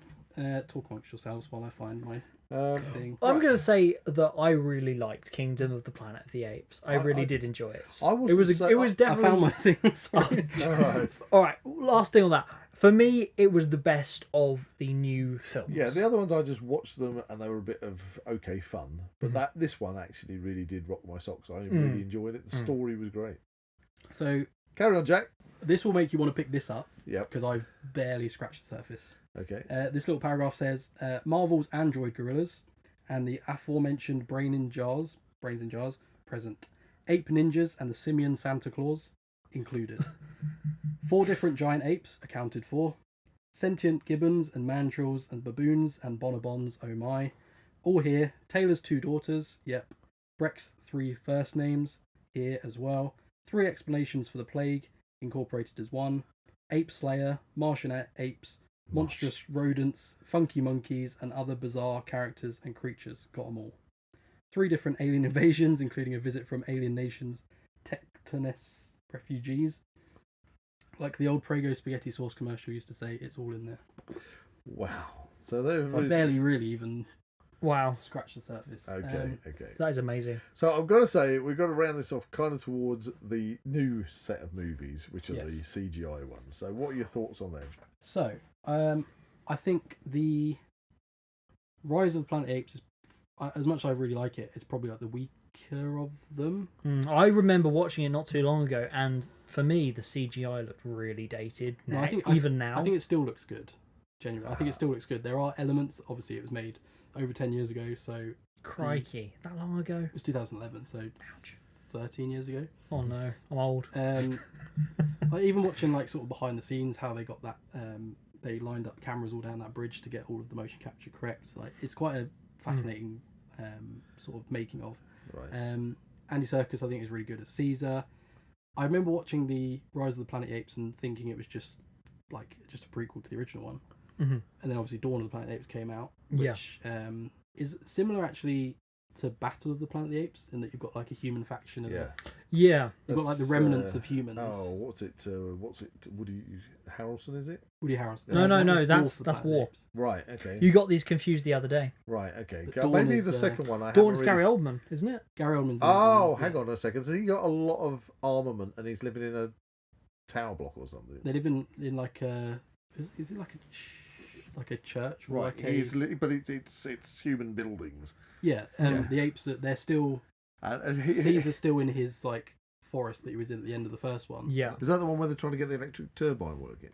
Talk amongst yourselves while I find my thing. I'm going to say that I really liked Kingdom of the Planet of the Apes. I really did enjoy it. I It was I definitely. found my thing. Sorry. Alright. All right, last thing on that. For me, it was the best of the new films. Yeah, the other ones I just watched them and they were a bit of okay fun, but this one actually really did rock my socks. I really enjoyed it. The story was great. So Carry on, Jack. this will make you want to pick this up Yep. because I've barely scratched the surface. Okay. This little paragraph says Marvel's android gorillas and the aforementioned brains in jars present. Ape ninjas and the simian Santa Claus included. 4 different giant apes accounted for. Sentient gibbons and mandrills and baboons and bonobons, oh my. All here. Taylor's 2 daughters, yep. Breck's 3 first names, here as well. 3 explanations for the plague, incorporated as 1. Ape Slayer, Martian apes, monstrous rodents, funky monkeys, and other bizarre characters and creatures. Got 'em all. 3 different alien invasions, including a visit from alien nations, Tectonus refugees. Like the old Prego spaghetti sauce commercial used to say, it's all in there. Wow. So they've So I barely really even Wow, scratched the surface. Okay. Okay. that is amazing. So I've got to say we've got to round this off kind of towards the new set of movies, which are Yes. the CGI ones. So what are your thoughts on them? So, I think the Rise of the Planet of the Apes, is, as much as I really like it, it's probably like the weaker of them. I remember watching it not too long ago, and for me, the CGI looked really dated. No, Now, now, I think it still looks good. Genuinely, I think it still looks good. There are elements. Obviously, it was made over 10 years ago, so crikey, that long ago. it was 2011, so 13 years ago. Oh no, I'm old. Like, even watching like sort of behind the scenes, how they got that. They lined up cameras all down that bridge to get all of the motion capture correct. Like, it's quite a fascinating sort of making of. Right. Andy Serkis, I think, is really good as Caesar. I remember watching the Rise of the Planet of the Apes and thinking it was just a prequel to the original one. And then obviously Dawn of the Planet of the Apes came out, which is similar actually to Battle of the Planet of the Apes in that you've got like a human faction of Yeah, you've got like the remnants of humans. Oh, what's it? Woody Harrelson, is it? Woody Harrelson. No, that's of the Planet of the War. Apes. Right. Okay. You got these confused the other day. Right. Okay. But Dawn Maybe is, the second one. I Dawn's haven't Gary really... Oldman, isn't it? Gary Oldman's. Oh, hang on a second. So he got a lot of armament, and he's living in a tower block or something. They live in like a. Is it like a church? Or Right. Like a, but it's human buildings. yeah. The apes they're still. And Caesar's still in his like forest that he was in at the end of the first one. Yeah. is that the one where they're trying to get the electric turbine working?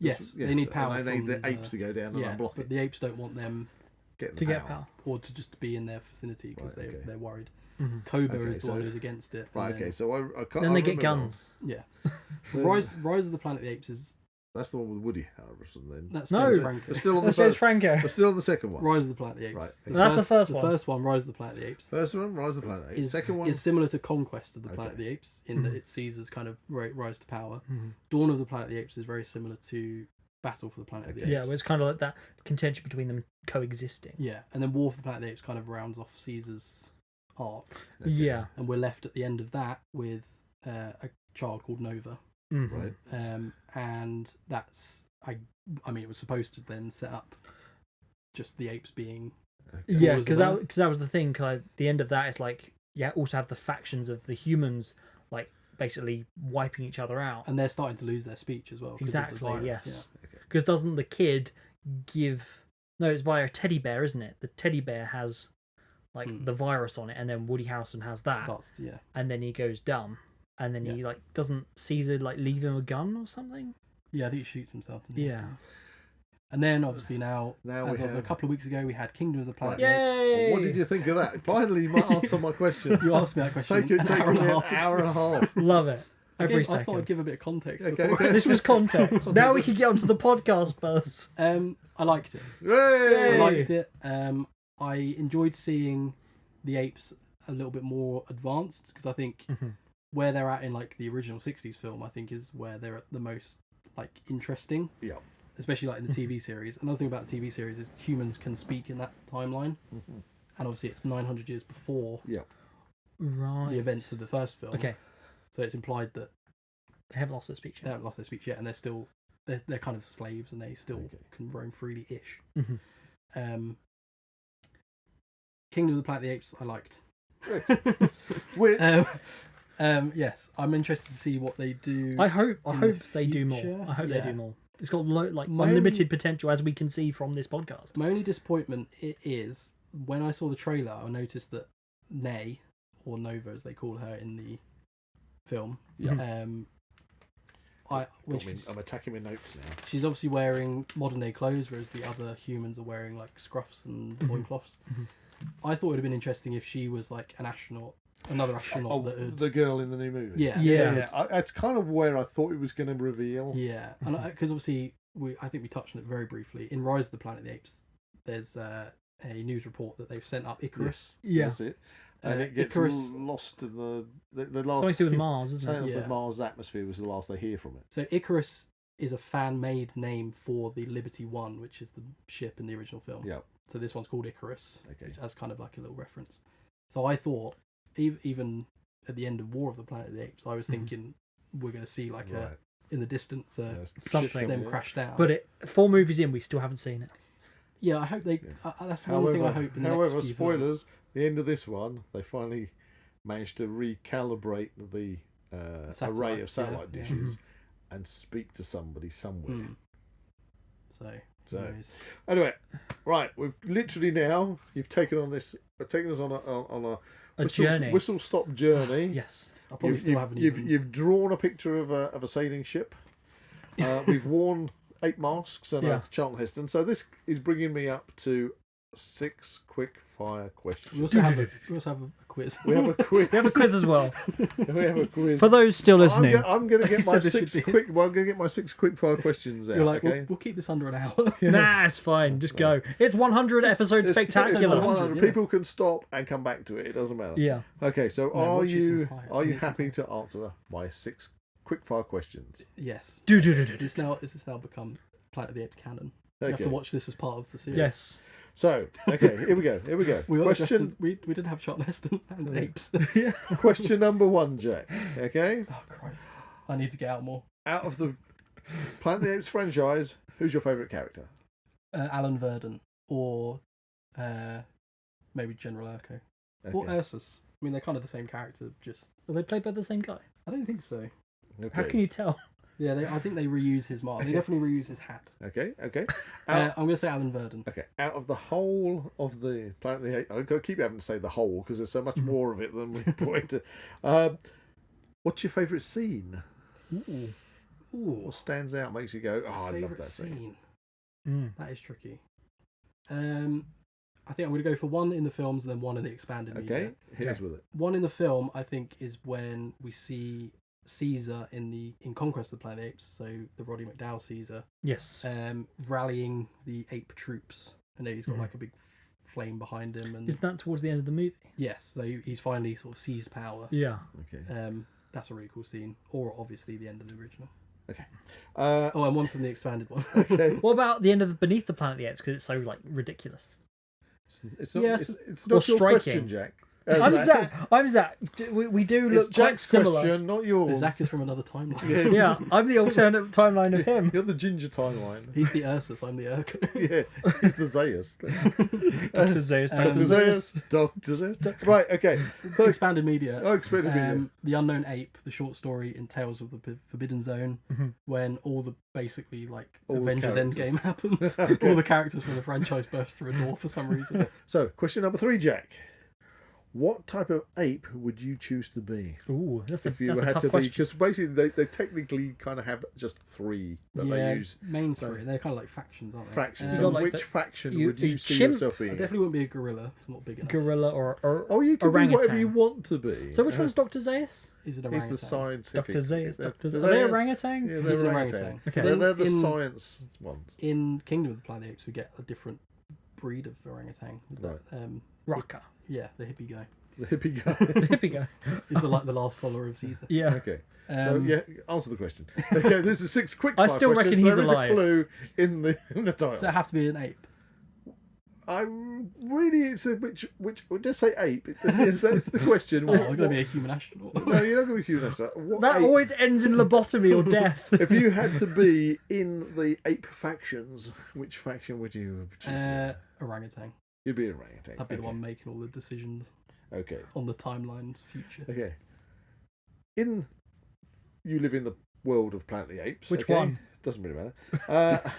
Yes, they need power. And they need from the apes to go down and unblock but it. the apes don't want them Get To get power. or to just be in their vicinity because Right, okay. they're worried. Mhm. Cobra Okay, is the so- one who's against it. Right. and Okay. So I can't. Then I they get remember guns. Yeah. Then- Rise of the Planet of the Apes is That's the one with Woody Harrelson. Then that's No. James Franco. we're still on the That's James first. Franco. We're still on the second one. Rise of the Planet of the Apes. Right, okay. That's the first one. The first one, Rise of the Planet of the Apes, First one, Rise of the Planet. Second one. is similar to Conquest of the Planet Okay. of the Apes in that it Caesar's kind of rise to power. Mhm. Dawn of the Planet of the Apes is very similar to Battle for the Planet of the Apes. Yeah, well, it's kind of like that contention between them coexisting. Yeah, and then War for the Planet of the Apes kind of rounds off Caesar's arc, Okay. Yeah. and we're left at the end of that with a child called Nova, Mhm. Right. and that's I mean it was supposed to then set up just the apes being Yeah, Wars because of Earth. that was the thing. Cause the end of that is like, also have the factions of the humans, like basically wiping each other out. and they're starting to lose their speech as well. 'cause of the Exactly. virus, Yes. Okay. Because doesn't the kid give? No, it's via a teddy bear, isn't it? The teddy bear has like the virus on it, and then Woody Harrelson has yeah. that, Starts to, yeah. and then he goes dumb, and then he like doesn't Caesar like leave him a gun or something? Yeah, I think he shoots himself. doesn't he? Yeah. And then obviously now Now as we of a have- couple of weeks ago, we had Kingdom of the Planet Right. of the Apes. Yay! What did you think of that? Finally, you might answer my question. You asked me that question. Take it. an Take hour me and a an half. hour and a half. Love it. Every I thought I'd second. give a bit of context. Okay, before. okay. This was content. Now we can get onto the podcast, Buzz. I liked it. Yay! I liked it. I enjoyed seeing the apes a little bit more advanced because I think where they're at in like the original '60s film, I think is where they're at the most like interesting. Yeah. Especially like in the TV series. Another thing about the TV series is humans can speak in that timeline. and obviously it's 900 years before Yeah. Right. the events of the first film. Okay. So it's implied that They haven't lost their speech they yet. haven't lost their speech yet, and they're still they're kind of slaves, and they still Okay. can roam freely-ish. Mhm. Kingdom of the Planet of the Apes, I liked. Which Yes, I'm interested to see what they do. I hope in the they do more. future. I hope they Yeah. do more. It's got My unlimited only- potential, as we can see from this podcast. My only disappointment is when I saw the trailer, I noticed that Nay, or Nova as they call her in the film, Yeah. I'm attacking my notes now. she's obviously wearing modern day clothes, whereas the other humans are wearing like scruffs and loincloths. I thought it would have been interesting if she was like an astronaut, another astronaut that had... The girl in the new movie. Yeah. Yeah. That's kind of where I thought it was going to reveal. Yeah, and because obviously I think we touched on it very briefly in Rise of the Planet of the Apes. There's a news report that they've sent up Icarus. Yes. That's it. And it gets Icarus- lost in the last. Something to do with Mars, isn't Something it? to do with Yeah. Mars' atmosphere was the last they hear from it. So Icarus is a fan-made name for the Liberty One, which is the ship in the original film. Yeah. So this one's called Icarus, Okay. which has kind of like a little reference. So I thought, even at the end of War of the Planet of the Apes, I was thinking we're going to see like Right. in the distance Yeah, something. shit coming them in. crash down. But 4 movies in, we still haven't seen it. yeah, I hope they. Yeah. That's one thing I hope. In the However, next few films. spoilers. The end of this one, they finally managed to recalibrate the array of Satellites, satellite yeah. dishes and speak to somebody somewhere. Mm. So, So- anyways. Anyway, right, we've literally now you've taken us on a journey. whistle stop journey. Yes. I probably still haven't even. You've drawn a picture of a sailing ship. We've worn 8 masks and Yeah. a Charlton Heston. So this is bringing me up to 6 quick fire We questions. also have a quiz. We have a quiz. We have a quiz as well. We have a quiz. For those still listening. I'm going to get He my said this 6 should be- quick. Well, I'm going to get my 6 quick fire questions out. You're like, okay. we'll keep this under an hour. Nah, it's fine. Just go. It's 100 episode It's spectacular. 100. yeah. People can stop and come back to it. It doesn't matter. Yeah. Okay, so No, watch it entire. are you It's happy to answer my 6 quick fire questions? Yes. Do. Is this now become Planet of the Apes canon? You have Okay. to watch this as part of the series. Yes. So, okay, here we go. We were just Question we did have Charlton Heston and Apes. question number 1, Jack. Okay, Oh Christ! I need to get out more. out of the Planet of the Apes franchise, who's your favourite character? Alan Verdon or maybe General Urko or Okay. Ursus. I mean, they're kind of the same character. Just Are they played by the same guy? I don't think so. How Okay. can you tell? Yeah, I think they reuse his mask. They definitely reuse his hat. Okay. I'm going to say Alan Verdon. Okay, out of the whole of the Planet of the Apes, I've got to keep having to say the whole because there's so much more of it than we put into. What's your favourite scene? Ooh, What stands out, makes you go, oh, I love favourite that scene. That is tricky. I think I'm going to go for one in the films and then one in the expanded media. Okay, hit us with it. One in the film, I think, is when we see Caesar in Conquest of the Planet of the Apes, so the Roddy McDowall Caesar, Yes. rallying the ape troops, and then he's got like a big flame behind him. And Is that towards the end of the movie? yes, so he's finally sort of seized power. Yeah. Okay. That's a really cool scene. Or obviously the end of the original. Uh, Oh, and one from the expanded one. okay. What about the end of Beneath the Planet of the Apes? Because it's so ridiculous. It's not, Yes. it's Or not your striking. question, Jack. I'm Zach. I'm Zach. We do look It's quite Jack's similar. question, not yours. Zach is from another timeline. Yes. Yeah, I'm the alternate timeline of him. You're the ginger timeline. He's the Ursus, I'm the Urko. Yeah, he's the Zayas. Dr. Zeus. Dr. Dr. Zayas. Dr. Zayas. Right, okay. Expanded media. Oh, expanded media. The Unknown Ape, the short story in Tales of the Forbidden Zone, when all the basically like All the Avengers characters. Endgame happens. Okay. All the characters from the franchise burst through a door for some reason. So, question number 3, Jack. What type of ape would you choose to be? Ooh, that's a If you tough had to be, question. because basically they technically kind of have just 3 that they use. main three. They're kind of like factions, aren't they? Fractions. You So got, like, which the- faction you- would you you see chimp- yourself I being? definitely wouldn't be a gorilla. It's not big enough. Gorilla or Oh, you can be orangutan. whatever you want to be. So which one's Dr. Zeus? He's an He's orangutan. the scientific. Dr. Zeus. They're- Dr. Zeus. they're Are they Zayas. orangutan? Yeah, He's they're an orangutan. orangutan. Okay. They're the In- science ones. In Kingdom of the Planet of the Apes, we get a different breed of orangutan. Right. Raka. Yeah, the hippie guy. The hippie guy. The hippie guy. He's the last follower of Caesar. Yeah. Okay. So Um, yeah, answer the question. Okay, this is 6 quick I fire still reckon questions. he's There is alive. a clue in the title. Does it have to be an ape? I'm really. It's a which. Just say ape. That's the question. Oh, I'm going to be a human astronaut. No, you're not going to be human astronaut. What That ape, always ends in lobotomy or death. if you had to be in the ape factions, which faction would you choose? Orangutan. You'd be an orangutan. I'd be the one making all the decisions Okay. on the timeline future. Okay. You live in the world of Planet of the Apes. Which okay? one? Doesn't really matter.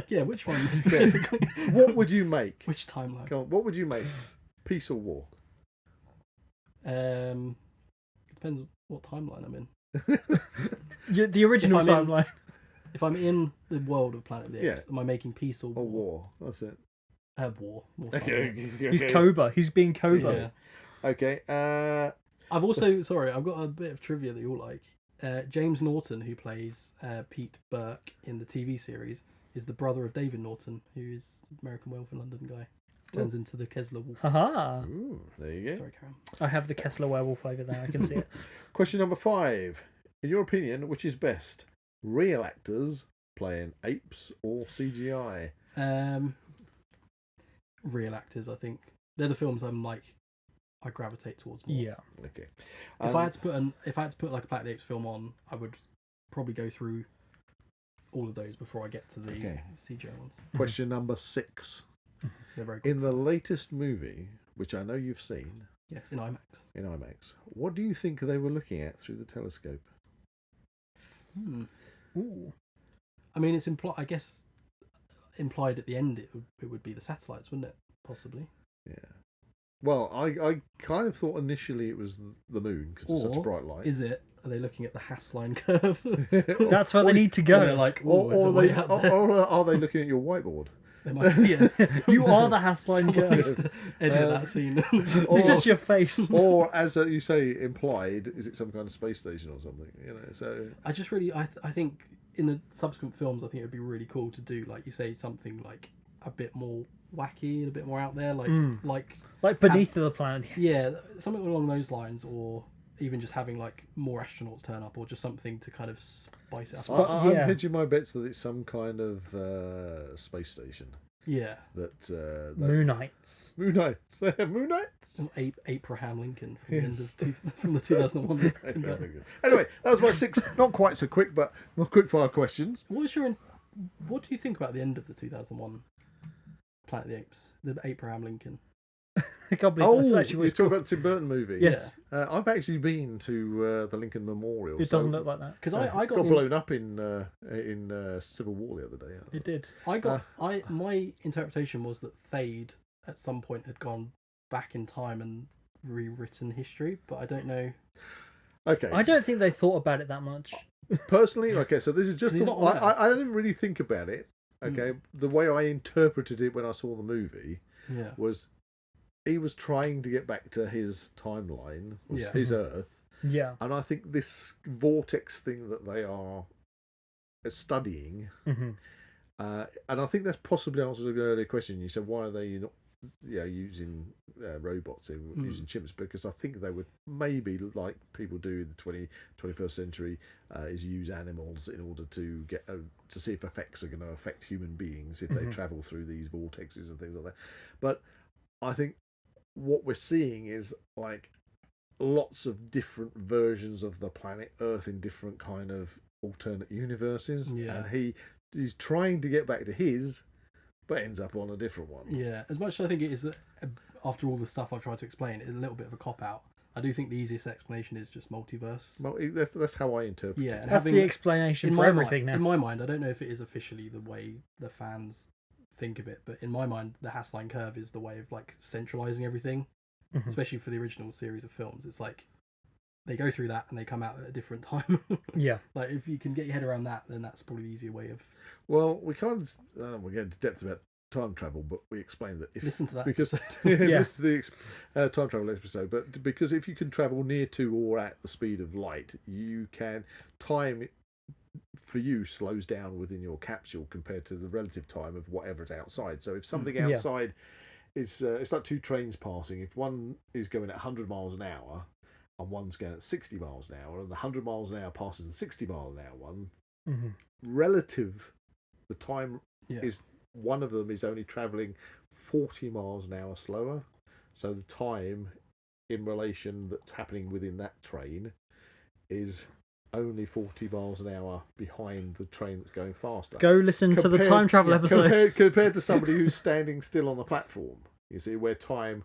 Yeah, which one specifically? What would you make? Which timeline? Come on, what would you make? Peace or war? Depends what timeline I'm in. The original If I'm in- timeline. If I'm in the world of Planet of the Apes, Yeah. am I making peace or Or war? war? That's it. War. More Okay. fun. He's Cobra. He's being Cobra. Yeah. Okay. I've also I've got a bit of trivia that you'll like. James Norton, who plays Pete Burke in the TV series, is the brother of David Norton, who is American Werewolf in London guy. Turns into the Kessler Wolf. Haha. Ooh, there you go. Sorry, Karen. I have the Kessler werewolf over there. I can see it. Question number 5. In your opinion, which is best? Real actors playing apes or CGI? Real actors, I think they're the films I gravitate towards more. Yeah. Okay. If I had to put like a Planet of the Apes film on, I would probably go through all of those before I get to the CGI ones. Question number 6. They're very good. In the latest movie, which I know you've seen Yes, in IMAX. in IMAX, what do you think they were looking at through the telescope? Ooh. I mean, it's implied. I guess implied at the end it would be the satellites, wouldn't it? Possibly. Yeah. Well, I kind of thought initially it was the moon because it's such a Or bright light. Is it? Are they looking at the Hasslein curve? That's where they need to Or they're go. like, or, oh, or, are they looking at your whiteboard? They might, yeah. You are the Hasslein Someone needs curve. to edit that scene. It's just your face. Or, as you say, implied, is it some kind of space station or something? You know, so I just really, I think in the subsequent films, I think it would be really cool to do, like you say, something like a bit more wacky and a bit more out there, Like beneath the planet. yeah, something along those lines, or even just having like more astronauts turn up, or just something to kind of spice it up. I'm yeah. hedging my bets that it's some kind of space station. Yeah, That Moonites. Moonites. They have Moonites. Abraham Lincoln from the end of from the 2001. Anyway, that was my 6. Not quite so quick, but more quick fire questions. What do you think about the end of the 2001 Planet of the Apes, the Abraham Lincoln? I can't believe that's Oh, actually what you're it's talking called. about the Tim Burton movie. Yes. I've actually been to the Lincoln Memorial. It doesn't look like that. Because I got blown up in Civil War the other day. It did. My interpretation was that Thade at some point had gone back in time and rewritten history, but I don't know. Okay. I don't think they thought about it that much. Personally, okay, so this is just He's not on Earth. I didn't really think about it. Okay, the way I interpreted it when I saw the movie Yeah. was he was trying to get back to his timeline, Yeah. his Earth, Yeah. and I think this vortex thing that they are studying, Mm-hmm. and I think that's possibly answered the earlier question. You said why are they not using robots and using chimps, because I think they would maybe, like people do in the 21st century, is use animals in order to get to see if effects are going to affect human beings if they travel through these vortexes and things like that. But I think what we're seeing is like lots of different versions of the planet Earth in different kind of alternate universes, and he's trying to get back to his, but ends up on a different one. Yeah, as much as I think it is that after all the stuff I've tried to explain, it's a little bit of a cop out. I do think the easiest explanation is just multiverse. Well, that's how I interpret Yeah, it. and That's the explanation for everything now. In my mind, I don't know if it is officially the way the fans think of it, but in my mind, the Hasslein curve is the way of like centralizing everything, especially for the original series of films. It's like they go through that and they come out at a different time. Yeah. Like if you can get your head around that, then that's probably the easier way of. Well, we can't. We get into depth about time travel, but we explained that if Listen to that because episode. this is the time travel episode. But because if you can travel near to or at the speed of light, you can time it for you slows down within your capsule compared to the relative time of whatever's outside. So if something outside is it's like two trains passing. If one is going at 100 miles an hour and one's going at 60 miles an hour, and the 100 miles an hour passes the 60 mile an hour one, relative, the time is one of them is only travelling 40 miles an hour slower. So the time in relation that's happening within that train is only 40 miles an hour behind the train that's going faster. Go listen to the time travel episode. Compared to somebody who's standing still on the platform, you see, where time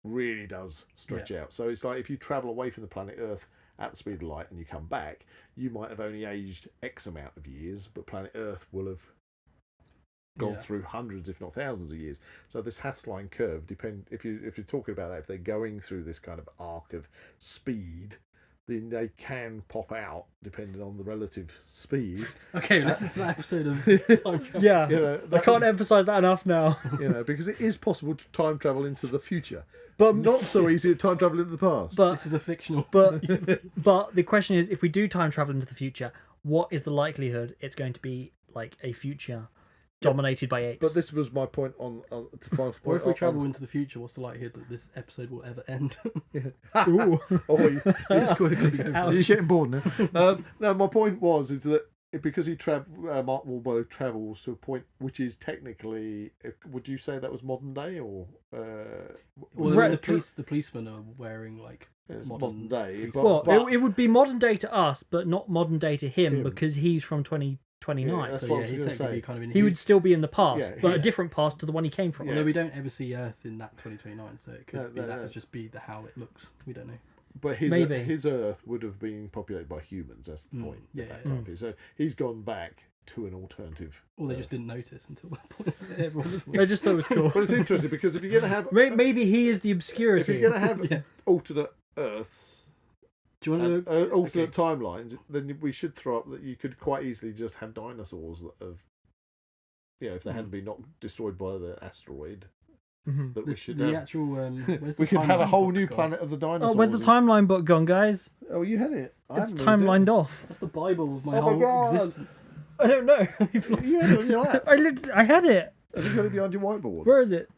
really does stretch out. So it's like if you travel away from the planet Earth at the speed of light and you come back, you might have only aged X amount of years, but planet Earth will have gone through hundreds, if not thousands of years. So this Hasslein curve, if you're talking about that, if they're going through this kind of arc of speed, then they can pop out depending on the relative speed. Okay, listen to that episode of Time Travel. Yeah, You know, I can't emphasize that enough now. you know, because it is possible to time travel into the future, But not so easy to time travel into the past. but This is a fictional. but the question is, if we do time travel into the future, what is the likelihood it's going to be like a future dominated by apes? But this was my point on to final point. Or if we travel into the future, what's the likelihood that this episode will ever end? Ooh. It's quite a good Ouch. You're getting bored now. No, my point was that because Mark Wahlberg travels to a point which is technically, would you say that was modern day or? Well, Right, the policemen are wearing like It's modern modern day. police- But, Well, it would be modern day to us, but not modern day to him Him. because he's from 2029. Yeah, that's So what I yeah, was he'd gonna technically say. be kind of in He would his... still be in the past, Yeah, but yeah. a different past to the one he came from. Yeah. Although we don't ever see Earth in that 2029, so it could No, be no, that no. would just be how it looks. We don't know. But Maybe. his Earth would have been populated by humans. That's the point. Yeah, at that yeah. time period. So he's gone back to an alternative. Or they just Earth. didn't notice until that point. Everyone was I just thought it was cool. But it's interesting because if you're going to have Maybe he is the if obscurity. you're going to have Yeah. alternate Earths, Do you want to? alternate timelines, then we should throw up that you could quite easily just have dinosaurs that have, if they hadn't been not destroyed by the asteroid, Mhm. that we should The have. actual. Where's the We could have a timeline whole book new gone? planet of the dinosaurs. Oh, where's the timeline book gone, guys? Oh, you had it. I It's haven't moved it. timelined off. That's the Bible of my Oh my whole God. existence. I don't know. You've lost You had it on your lap. I had it. Have you got it behind your whiteboard? Where is it?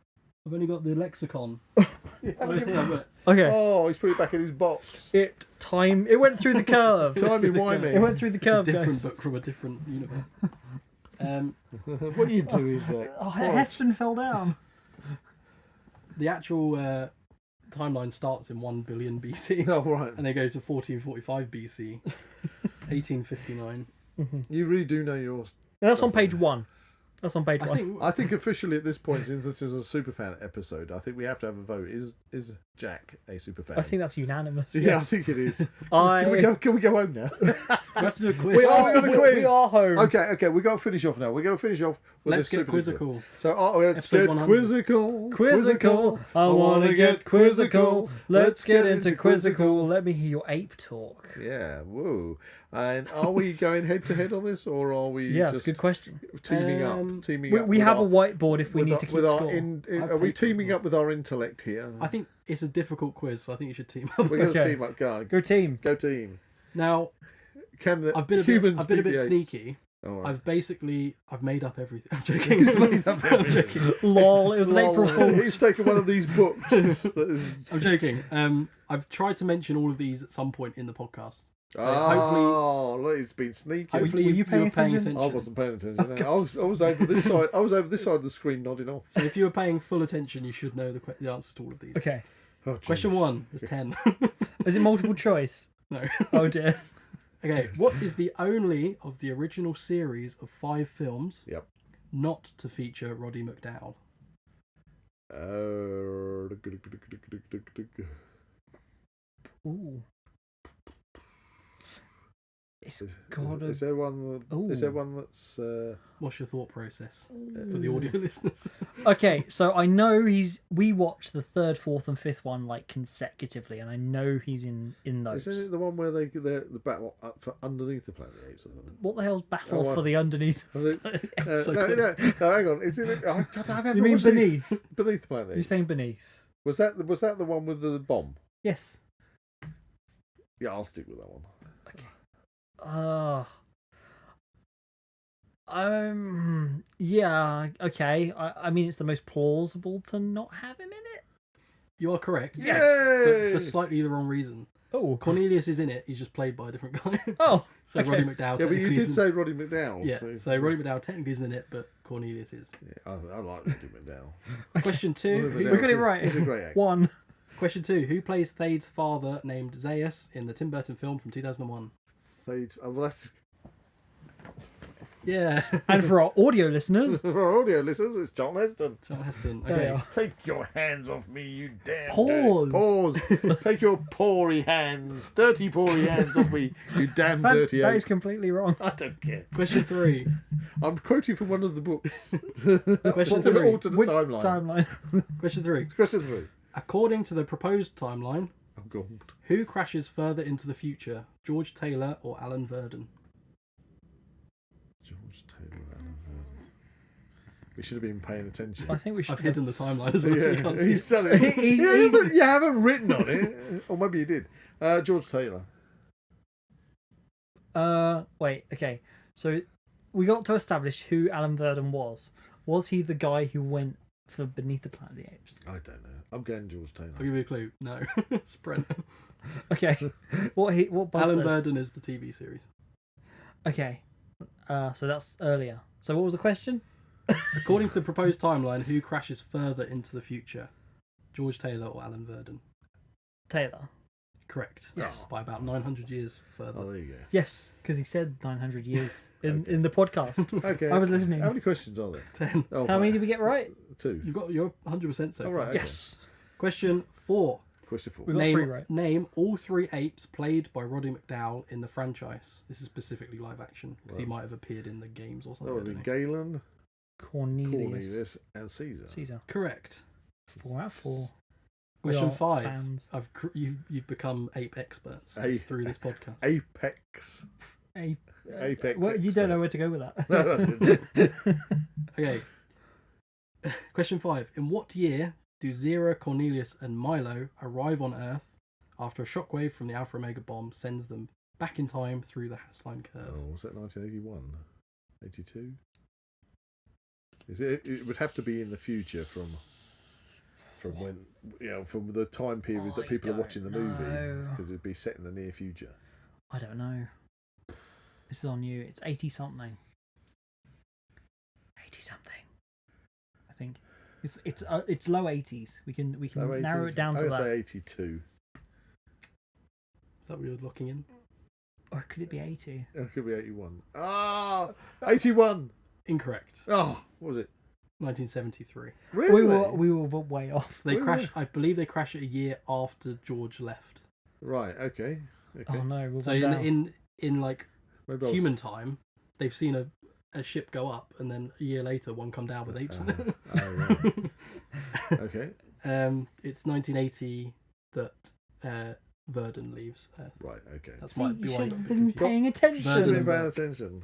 I've only got the lexicon. You Oh, haven't I see, given- I've got it. Okay. Oh, he's put it back in his box. It went through the curve. Timey-wimey. It went through the It's a curve, different guys. book from a different universe. What are you doing, Zach? Oh, Heston fell down. The actual timeline starts in 1 billion BC, Oh, right. and they go to 1445 BC, 1859. You really do know yours. That's on page 1. That's on page I 1. think I think officially at this point, since this is a superfan episode, I think we have to have a vote. Is Jack a superfan? I think that's unanimous. Yeah, I think it is. I... Can we go home now? we have to do a quiz. We are going to quiz. We are home. Okay, we got to finish off now. We're going to finish off with Let's this get super quizzical. So let's Episode get 100. quizzical. Quizzical. I want to get quizzical. Let's get into quizzical. Let me hear your ape talk. Yeah, whoa. And are we going head to head on this, or are we Yeah, that's just a good question. teaming up? We have a whiteboard if we need to keep score. Are we teaming up with our intellect here? I think it's a difficult quiz, so I think you should team up. We're going to Okay. team up. Go Go team. team. Now, Can the I've been a humans bit beat the apes? sneaky. All right. I've made up everything. I'm joking. Made up I'm joking. Lol, it was an April Fool's. He's taken one of these books. That is... I'm joking. I've tried to mention all of these at some point in the podcast. So Oh, look, he's been sneaky. hopefully were you you're paying paying attention? I wasn't paying attention. No. I was over this side. I was over this side of the screen, nodding off. So if you were paying full attention, you should know the answers to all of these. Okay. Oh, Question jeez. 1 is 10. Is it multiple choice? No. Oh dear. Okay. What is the only of the original series of 5 films Yep. not to feature Roddy McDowall? Ooh. It's gotta... Is there one? Ooh. Is there one that's? What's your thought process for the audio listeners? Okay, so I know we watched the 3rd, 4th, and 5th one like consecutively, and I know he's in those. Isn't it the one where the battle up for underneath the Planet of the Apes or something? What the hell's Battle Oh, for the Underneath? No, So no, cool. no, hang on. Is it? Oh, God, I haven't You mean watched it. Beneath? Beneath the Planet of the You're Apes. saying Beneath? Was that the one with the bomb? Yes. Yeah, I'll stick with that one. Yeah, okay. I mean, it's the most plausible to not have him in it. You are correct. Yes! But for slightly the wrong reason. Oh. Cornelius is in it. He's just played by a different guy. Oh. So Okay. Roddy McDowall. Yeah, but you technically did isn't- say Roddy McDowall. Yeah. So Roddy McDowall technically isn't in it, but Cornelius is. Yeah, I like Roddy McDowall. Question 2. Roddy We got it McDowall's right. He's a great actor. 1. Question 2. Who plays Thade's father named Zaius in the Tim Burton film from 2001? Well, that's Yeah. And for our audio listeners, for our audio listeners. It's Charlton Heston. Charlton Heston. There you Okay. are. Take your hands off me, you damn Pause. Pause. Take your dirty hands off me, you damn dirty that ape. is completely wrong. I don't care. Question 3. I'm quoting from one of the books. Question What's it 3. all to the Which timeline? timeline? Question 3. Question 3. According to the proposed timeline, Oh, God. who crashes further into the future? George Taylor or Alan Verdon? George Taylor. We should have been paying attention. I think we should. I've hidden the timeline as well, so you Yeah, can't see he's it. telling it. He's- You haven't written on it. Or maybe you did. George Taylor. Wait, okay. So we got to establish who Alan Verdon was. Was he the guy who went for Beneath the Planet of the Apes? I don't know. I'm going George Taylor. I'll give you a clue. No. It's Brent. Okay. What Buzz Alan said. Verdon is the TV series. Okay. So that's earlier. So what was the question? According to the proposed timeline, who crashes further into the future? George Taylor or Alan Verdon? Taylor. Correct. Yes. By about 900 years further. Oh, there you go. Yes, because he said 900 years in, Okay. in the podcast. Okay. I was listening. How many questions are there? 10. Oh, How many right. did we get right? 2. You're 100% so All far. right. Okay. Yes. Question 4. Question 4. We got 3 right. Name all 3 apes played by Roddy McDowall in the franchise. This is specifically live action because he Right. might have appeared in the games or That something. would I be don't know. Galen, Cornelius. Cornelius, and Caesar. Caesar. Correct. 4 out of 4. We Question are 5. Fans. You've become ape experts Ape. through this podcast. Apex. Apex. Well, You don't know where to go with that. No, I didn't. Okay. Question 5. In what year do Zera, Cornelius, and Milo arrive on Earth after a shockwave from the Alpha Omega bomb sends them back in time through the Hasslein curve? Oh, was that 1981? 82? It would have to be in the future from when, from the time period that I people are don't watching the movie, know. because it'd be set in the near future. I don't know. This is on you. It's 80 something. 80 something. I think it's low 80s. We can Low narrow 80s? it down to I would that. say 82. Is that what you're looking in? Or could it be 80? It could be 81. Ah, 81. Incorrect. Oh, what was it? 1973. Really? We were way off. So they Wait, crash. wait. I believe they crash it a year after George left. Right. Okay. Oh no, we're So one down. in like Maybe I was- human time, they've seen a ship go up, and then a year later, one come down with apes in it. Oh, right. Okay. It's 1980 that Verdon leaves Earth. Right. Okay. That's See, might you be why should you got have a bit been confused. paying attention. Verdon Should and have paid Bert. attention.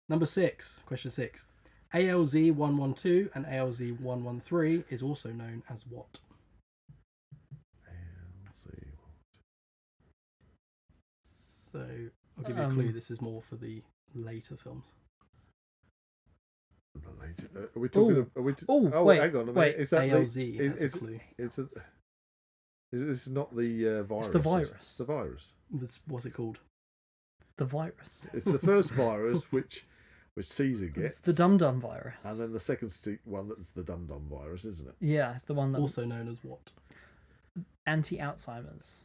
Number 6, question 6. ALZ 112 and ALZ 113 is also known as what? Let's see. So I'll give you a clue. This is more for the later films. The later- Are we talking? Ooh. Are we Oh, wait, hang on a minute. wait. Is that ALZ the? has a clue. Is this not the virus? It's the is it? virus. It's the virus. What's it called? The virus. It's the first virus which Caesar It's gets. the Dum Dum virus. And then the second one that's the Dum Dum virus, isn't it? Yeah, it's the one that Also known as what? anti-Alzheimer's.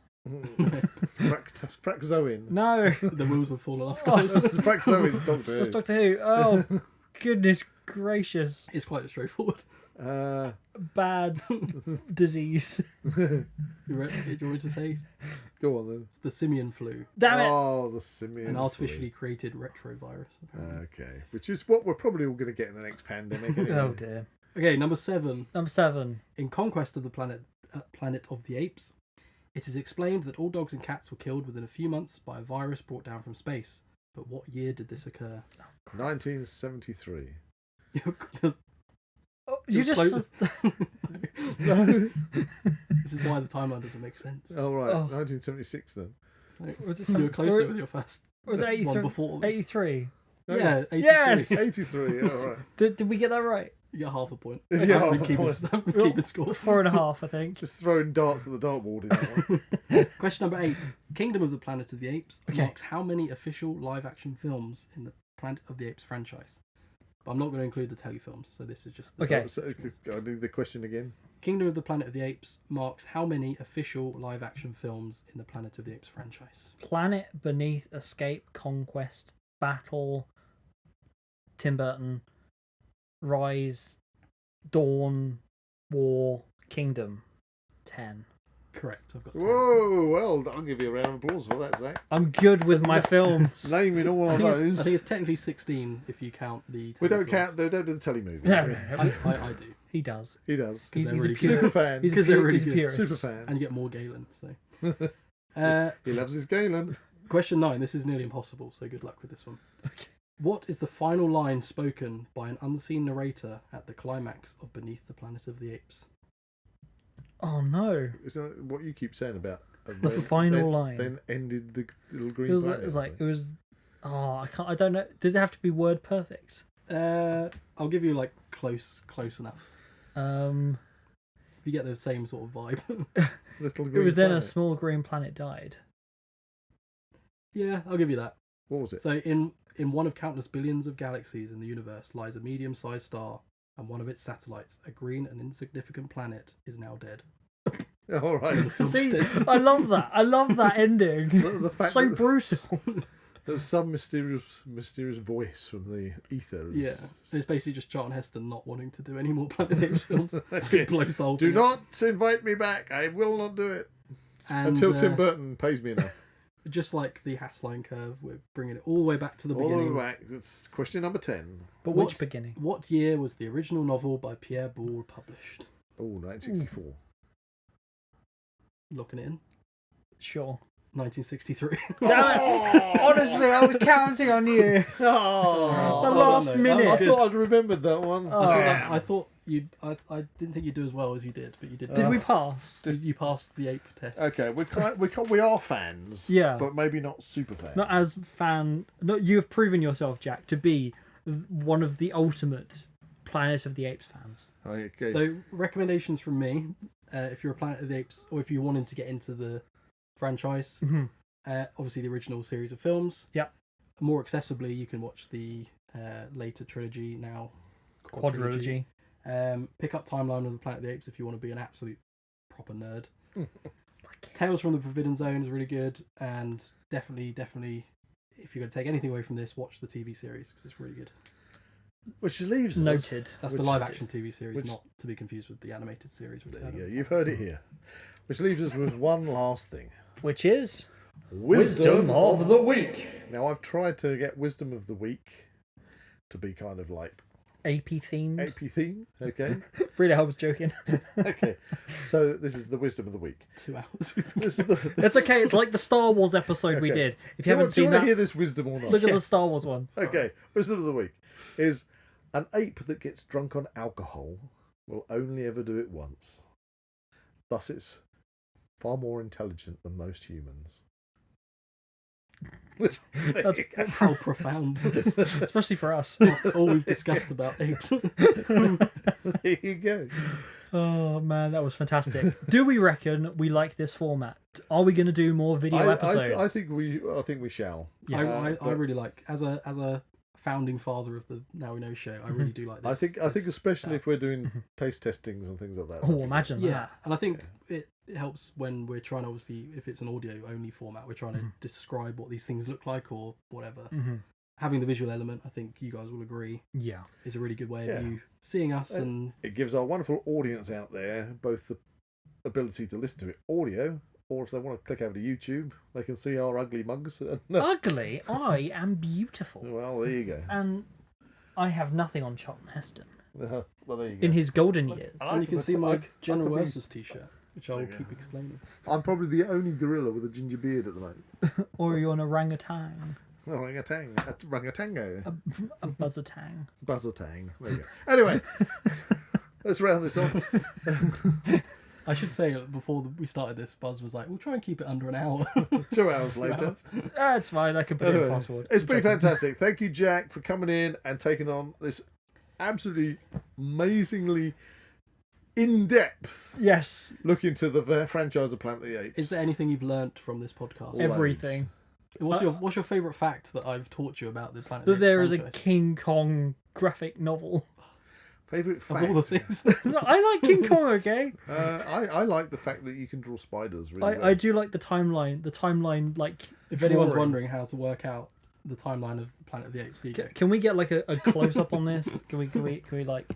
Fraxoin. No, The wheels have fallen off, Oh, guys. That's Fraxoin's Doctor that's Who. Doctor Who. Oh, goodness gracious! It's quite straightforward. Bad disease. You ready to say? Go on then. It's the simian flu, Damn it! Oh, the simian. an artificially created retrovirus. apparently. Okay, which is what we're probably all going to get in the next pandemic. Anyway. Oh dear. Okay, number 7. Number 7. In Conquest of the Planet of the Apes, it is explained that all dogs and cats were killed within a few months by a virus brought down from space. But what year did this occur? 1973. Oh, You're you just. close. No. This is why the timeline doesn't make sense. Oh right, Oh. 1976 then. Was it You were some? closer with your first Was it one 83? before. this. 83. Yeah, 83. Yes! 83. All right. Did we get that right? You got half a point. Yeah, I'm half a keeping, point. keeping score. 4.5, I think. Just throwing darts at the dartboard in that one. Question number 8. Kingdom of the Planet of the Apes Okay. marks how many official live-action films in the Planet of the Apes franchise? But I'm not going to include the telefilms, so this is just... Okay. So, I'll do the question again. Kingdom of the Planet of the Apes marks how many official live-action films in the Planet of the Apes franchise? Planet, Beneath, Escape, Conquest, Battle, Tim Burton, Rise, Dawn, War, Kingdom. 10. Correct, I've got 10. Whoa, well, I'll give you a round of applause for that, Zach. I'm good with my films. Naming all I of think those. it's technically 16 if you count the... We don't telefilms. count. They don't do the telly movies. No, I do. he does. He does. He's, they're he's really a pure, good. Super fan. he's a Because they're pure, really he's a good. purist. Super fan. And you get more Galen, so... He loves his Galen. Question 9. This is nearly impossible, so good luck with this one. Okay. What is the final line spoken by an unseen narrator at the climax of Beneath the Planet of the Apes? Oh no. Isn't that what you keep saying about The final line. Then ended the little green It was, planet. it was like, it was... Oh, I don't know. Does it have to be word perfect? I'll give you like close enough. It You get the same sort of vibe. Little green was then a planet. small green planet died. Yeah, I'll give you that. What was it? So in one of countless billions of galaxies in the universe lies a medium-sized star, and one of its satellites, a green and insignificant planet, is now dead. All right. See, I love that. I love that ending. The fact So that brutal. there's some mysterious voice from the ethers. Yeah, it's basically just Charlton Heston not wanting to do any more Planet of the Apes films. Okay. It blows the whole Do thing up. not invite me back. I will not do it And, until Tim Burton pays me enough. Just like the Hasslein curve, we're bringing it all the way back to the All the beginning. way back. It's question number 10. But What- which beginning? What year was the original novel by Pierre Boulle published? Oh, 1964. Locking it in. Sure. 1963. Damn it! Honestly, I was counting on you. Oh, The well last done, though. minute. I Good. thought I'd remembered that one. I thought you'd. I didn't think you'd do as well as you did, but you did. Did we pass? You passed the ape test. Okay, we are fans. Yeah. But maybe not super fans. Not as fan. No, you have proven yourself, Jack, to be one of the ultimate Planet of the Apes fans. Okay. So recommendations from me, if you're a Planet of the Apes, or if you wanted to get into the franchise, Mhm. obviously the original series of films. Yep. More accessibly, you can watch the later trilogy now. Quadrilogy. Pick up Timeline of the Planet of the Apes if you want to be an absolute proper nerd. Tales from the Forbidden Zone is really good, and definitely, if you're going to take anything away from this, watch the TV series because it's really good. Which leaves us. Noted. That's the Which- live-action TV series, which- not to be confused with the animated series. With There you go. You've heard it here. Which leaves us with one last thing. Which is Wisdom of the week. Now, I've tried to get Wisdom of the Week to be kind of like AP themed. AP theme. Okay. Really, I was joking. Okay. So this is the Wisdom of the Week. 2 hours. This is the. It's okay. It's like the Star Wars episode we Okay. did. If Do you you haven't want, do you seen want to that, hear this wisdom or not? look at the Star Wars one. Okay. Wisdom of the Week is an ape that gets drunk on alcohol will only ever do it once. Thus, it's far more intelligent than most humans. That's How profound. especially for us. After all we've discussed about apes. There you go. Oh man, that was fantastic. Do we reckon we like this format? Are we going to do more video episodes? I think we shall. Yes. I but- really like, as a founding father of the Now We Know show, I really do like this. I think especially setup. if we're doing taste testings and things like that. Oh, imagine Yeah, that. and I think it helps when we're trying, obviously, if it's an audio only format, we're trying to describe what these things look like or whatever. Mm-hmm. Having the visual element, I think you guys will agree, Yeah. is a really good way Yeah. of you seeing us. And It gives our wonderful audience out there both the ability to listen to it audio, or if they want to click over to YouTube, they can see our ugly mugs. Ugly, I am beautiful. Well, there you go. And I have nothing on Charlton Heston Well, there you go. in his golden years. I and you like can the- see my I General could be- Ursus t-shirt, which I'll keep explaining. I'm probably the only gorilla with a ginger beard at the moment. Or you're an orangutan. Oh, rangatang, rangatango, A buzzatang. buzzatang. There you go. Anyway, let's round this off. I should say, before we started this, Buzz was like, we'll try and keep it under an hour. 2 hours later. That's fine, I can put it in fast forward. It's been fantastic. Thank you, Jack, for coming in and taking on this absolutely amazingly in-depth Yes, look into the franchise of Planet of the Apes. Is there anything you've learnt from this podcast? All everything. What's your favourite fact that I've taught you about the Planet That of the Apes there is a franchise? King Kong graphic novel. Favorite Of fact? all the things. No, I like King Kong, okay? I like the fact that you can draw spiders. Really well. I do like the timeline. The timeline, like, If anyone's drawing. wondering how to work out the timeline of Planet of the Apes, here you go. Can we get like a close up on this? Can we like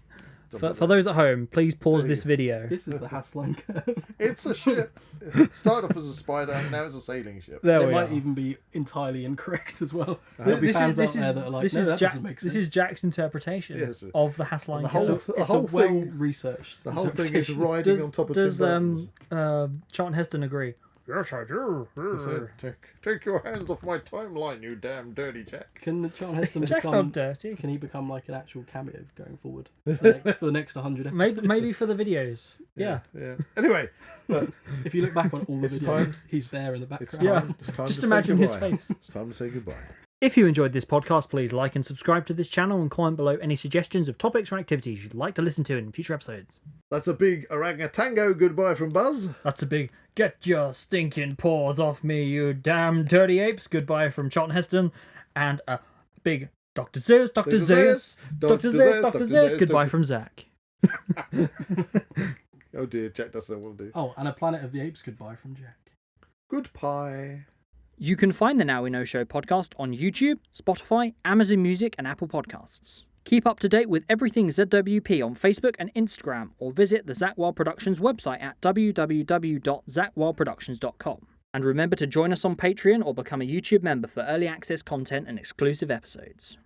for those at home, please pause this video. This is the Hasslein curve. It's a ship. Started off as a spider, and now it's a sailing ship. There It we might are. even be entirely incorrect as well. There'll be This fans is out there that are like, this no, is that Jack. doesn't make This sense. is Jack's interpretation Yes. of the Hasslein The whole curve. the It's a whole thing. well-researched The whole thing is interpretation. riding on top of Does Tim Burton's. Charlton Heston agree? Yes, I do. He said, take your hands off my timeline, you damn dirty Jack. Can Charlton Heston Jack's not become... dirty. Can he become like an actual cameo going forward for the next 100 episodes? Maybe for the videos. Yeah. Yeah. Anyway, If you look back on all the It's videos, time- he's there in the it's background. time, it's time Just to imagine say his goodbye. face. It's time to say goodbye. If you enjoyed this podcast, please like and subscribe to this channel and comment below any suggestions of topics or activities you'd like to listen to in future episodes. That's a big orangutango goodbye from Buzz. That's a big get your stinking paws off me, you damn dirty apes goodbye from Charlton Heston, and a big Dr. Zeus, Dr. Zeus, Dr. Zeus, Dr. Zeus goodbye from Zach. Oh dear, Jack doesn't know what to do. Oh, and a Planet of the Apes goodbye from Jack. Goodbye. You can find the Now We Know Show podcast on YouTube, Spotify, Amazon Music, and Apple Podcasts. Keep up to date with everything ZWP on Facebook and Instagram, or visit the Zak Wylde Productions website at www.zakwyldeproductions.com. And remember to join us on Patreon or become a YouTube member for early access content and exclusive episodes.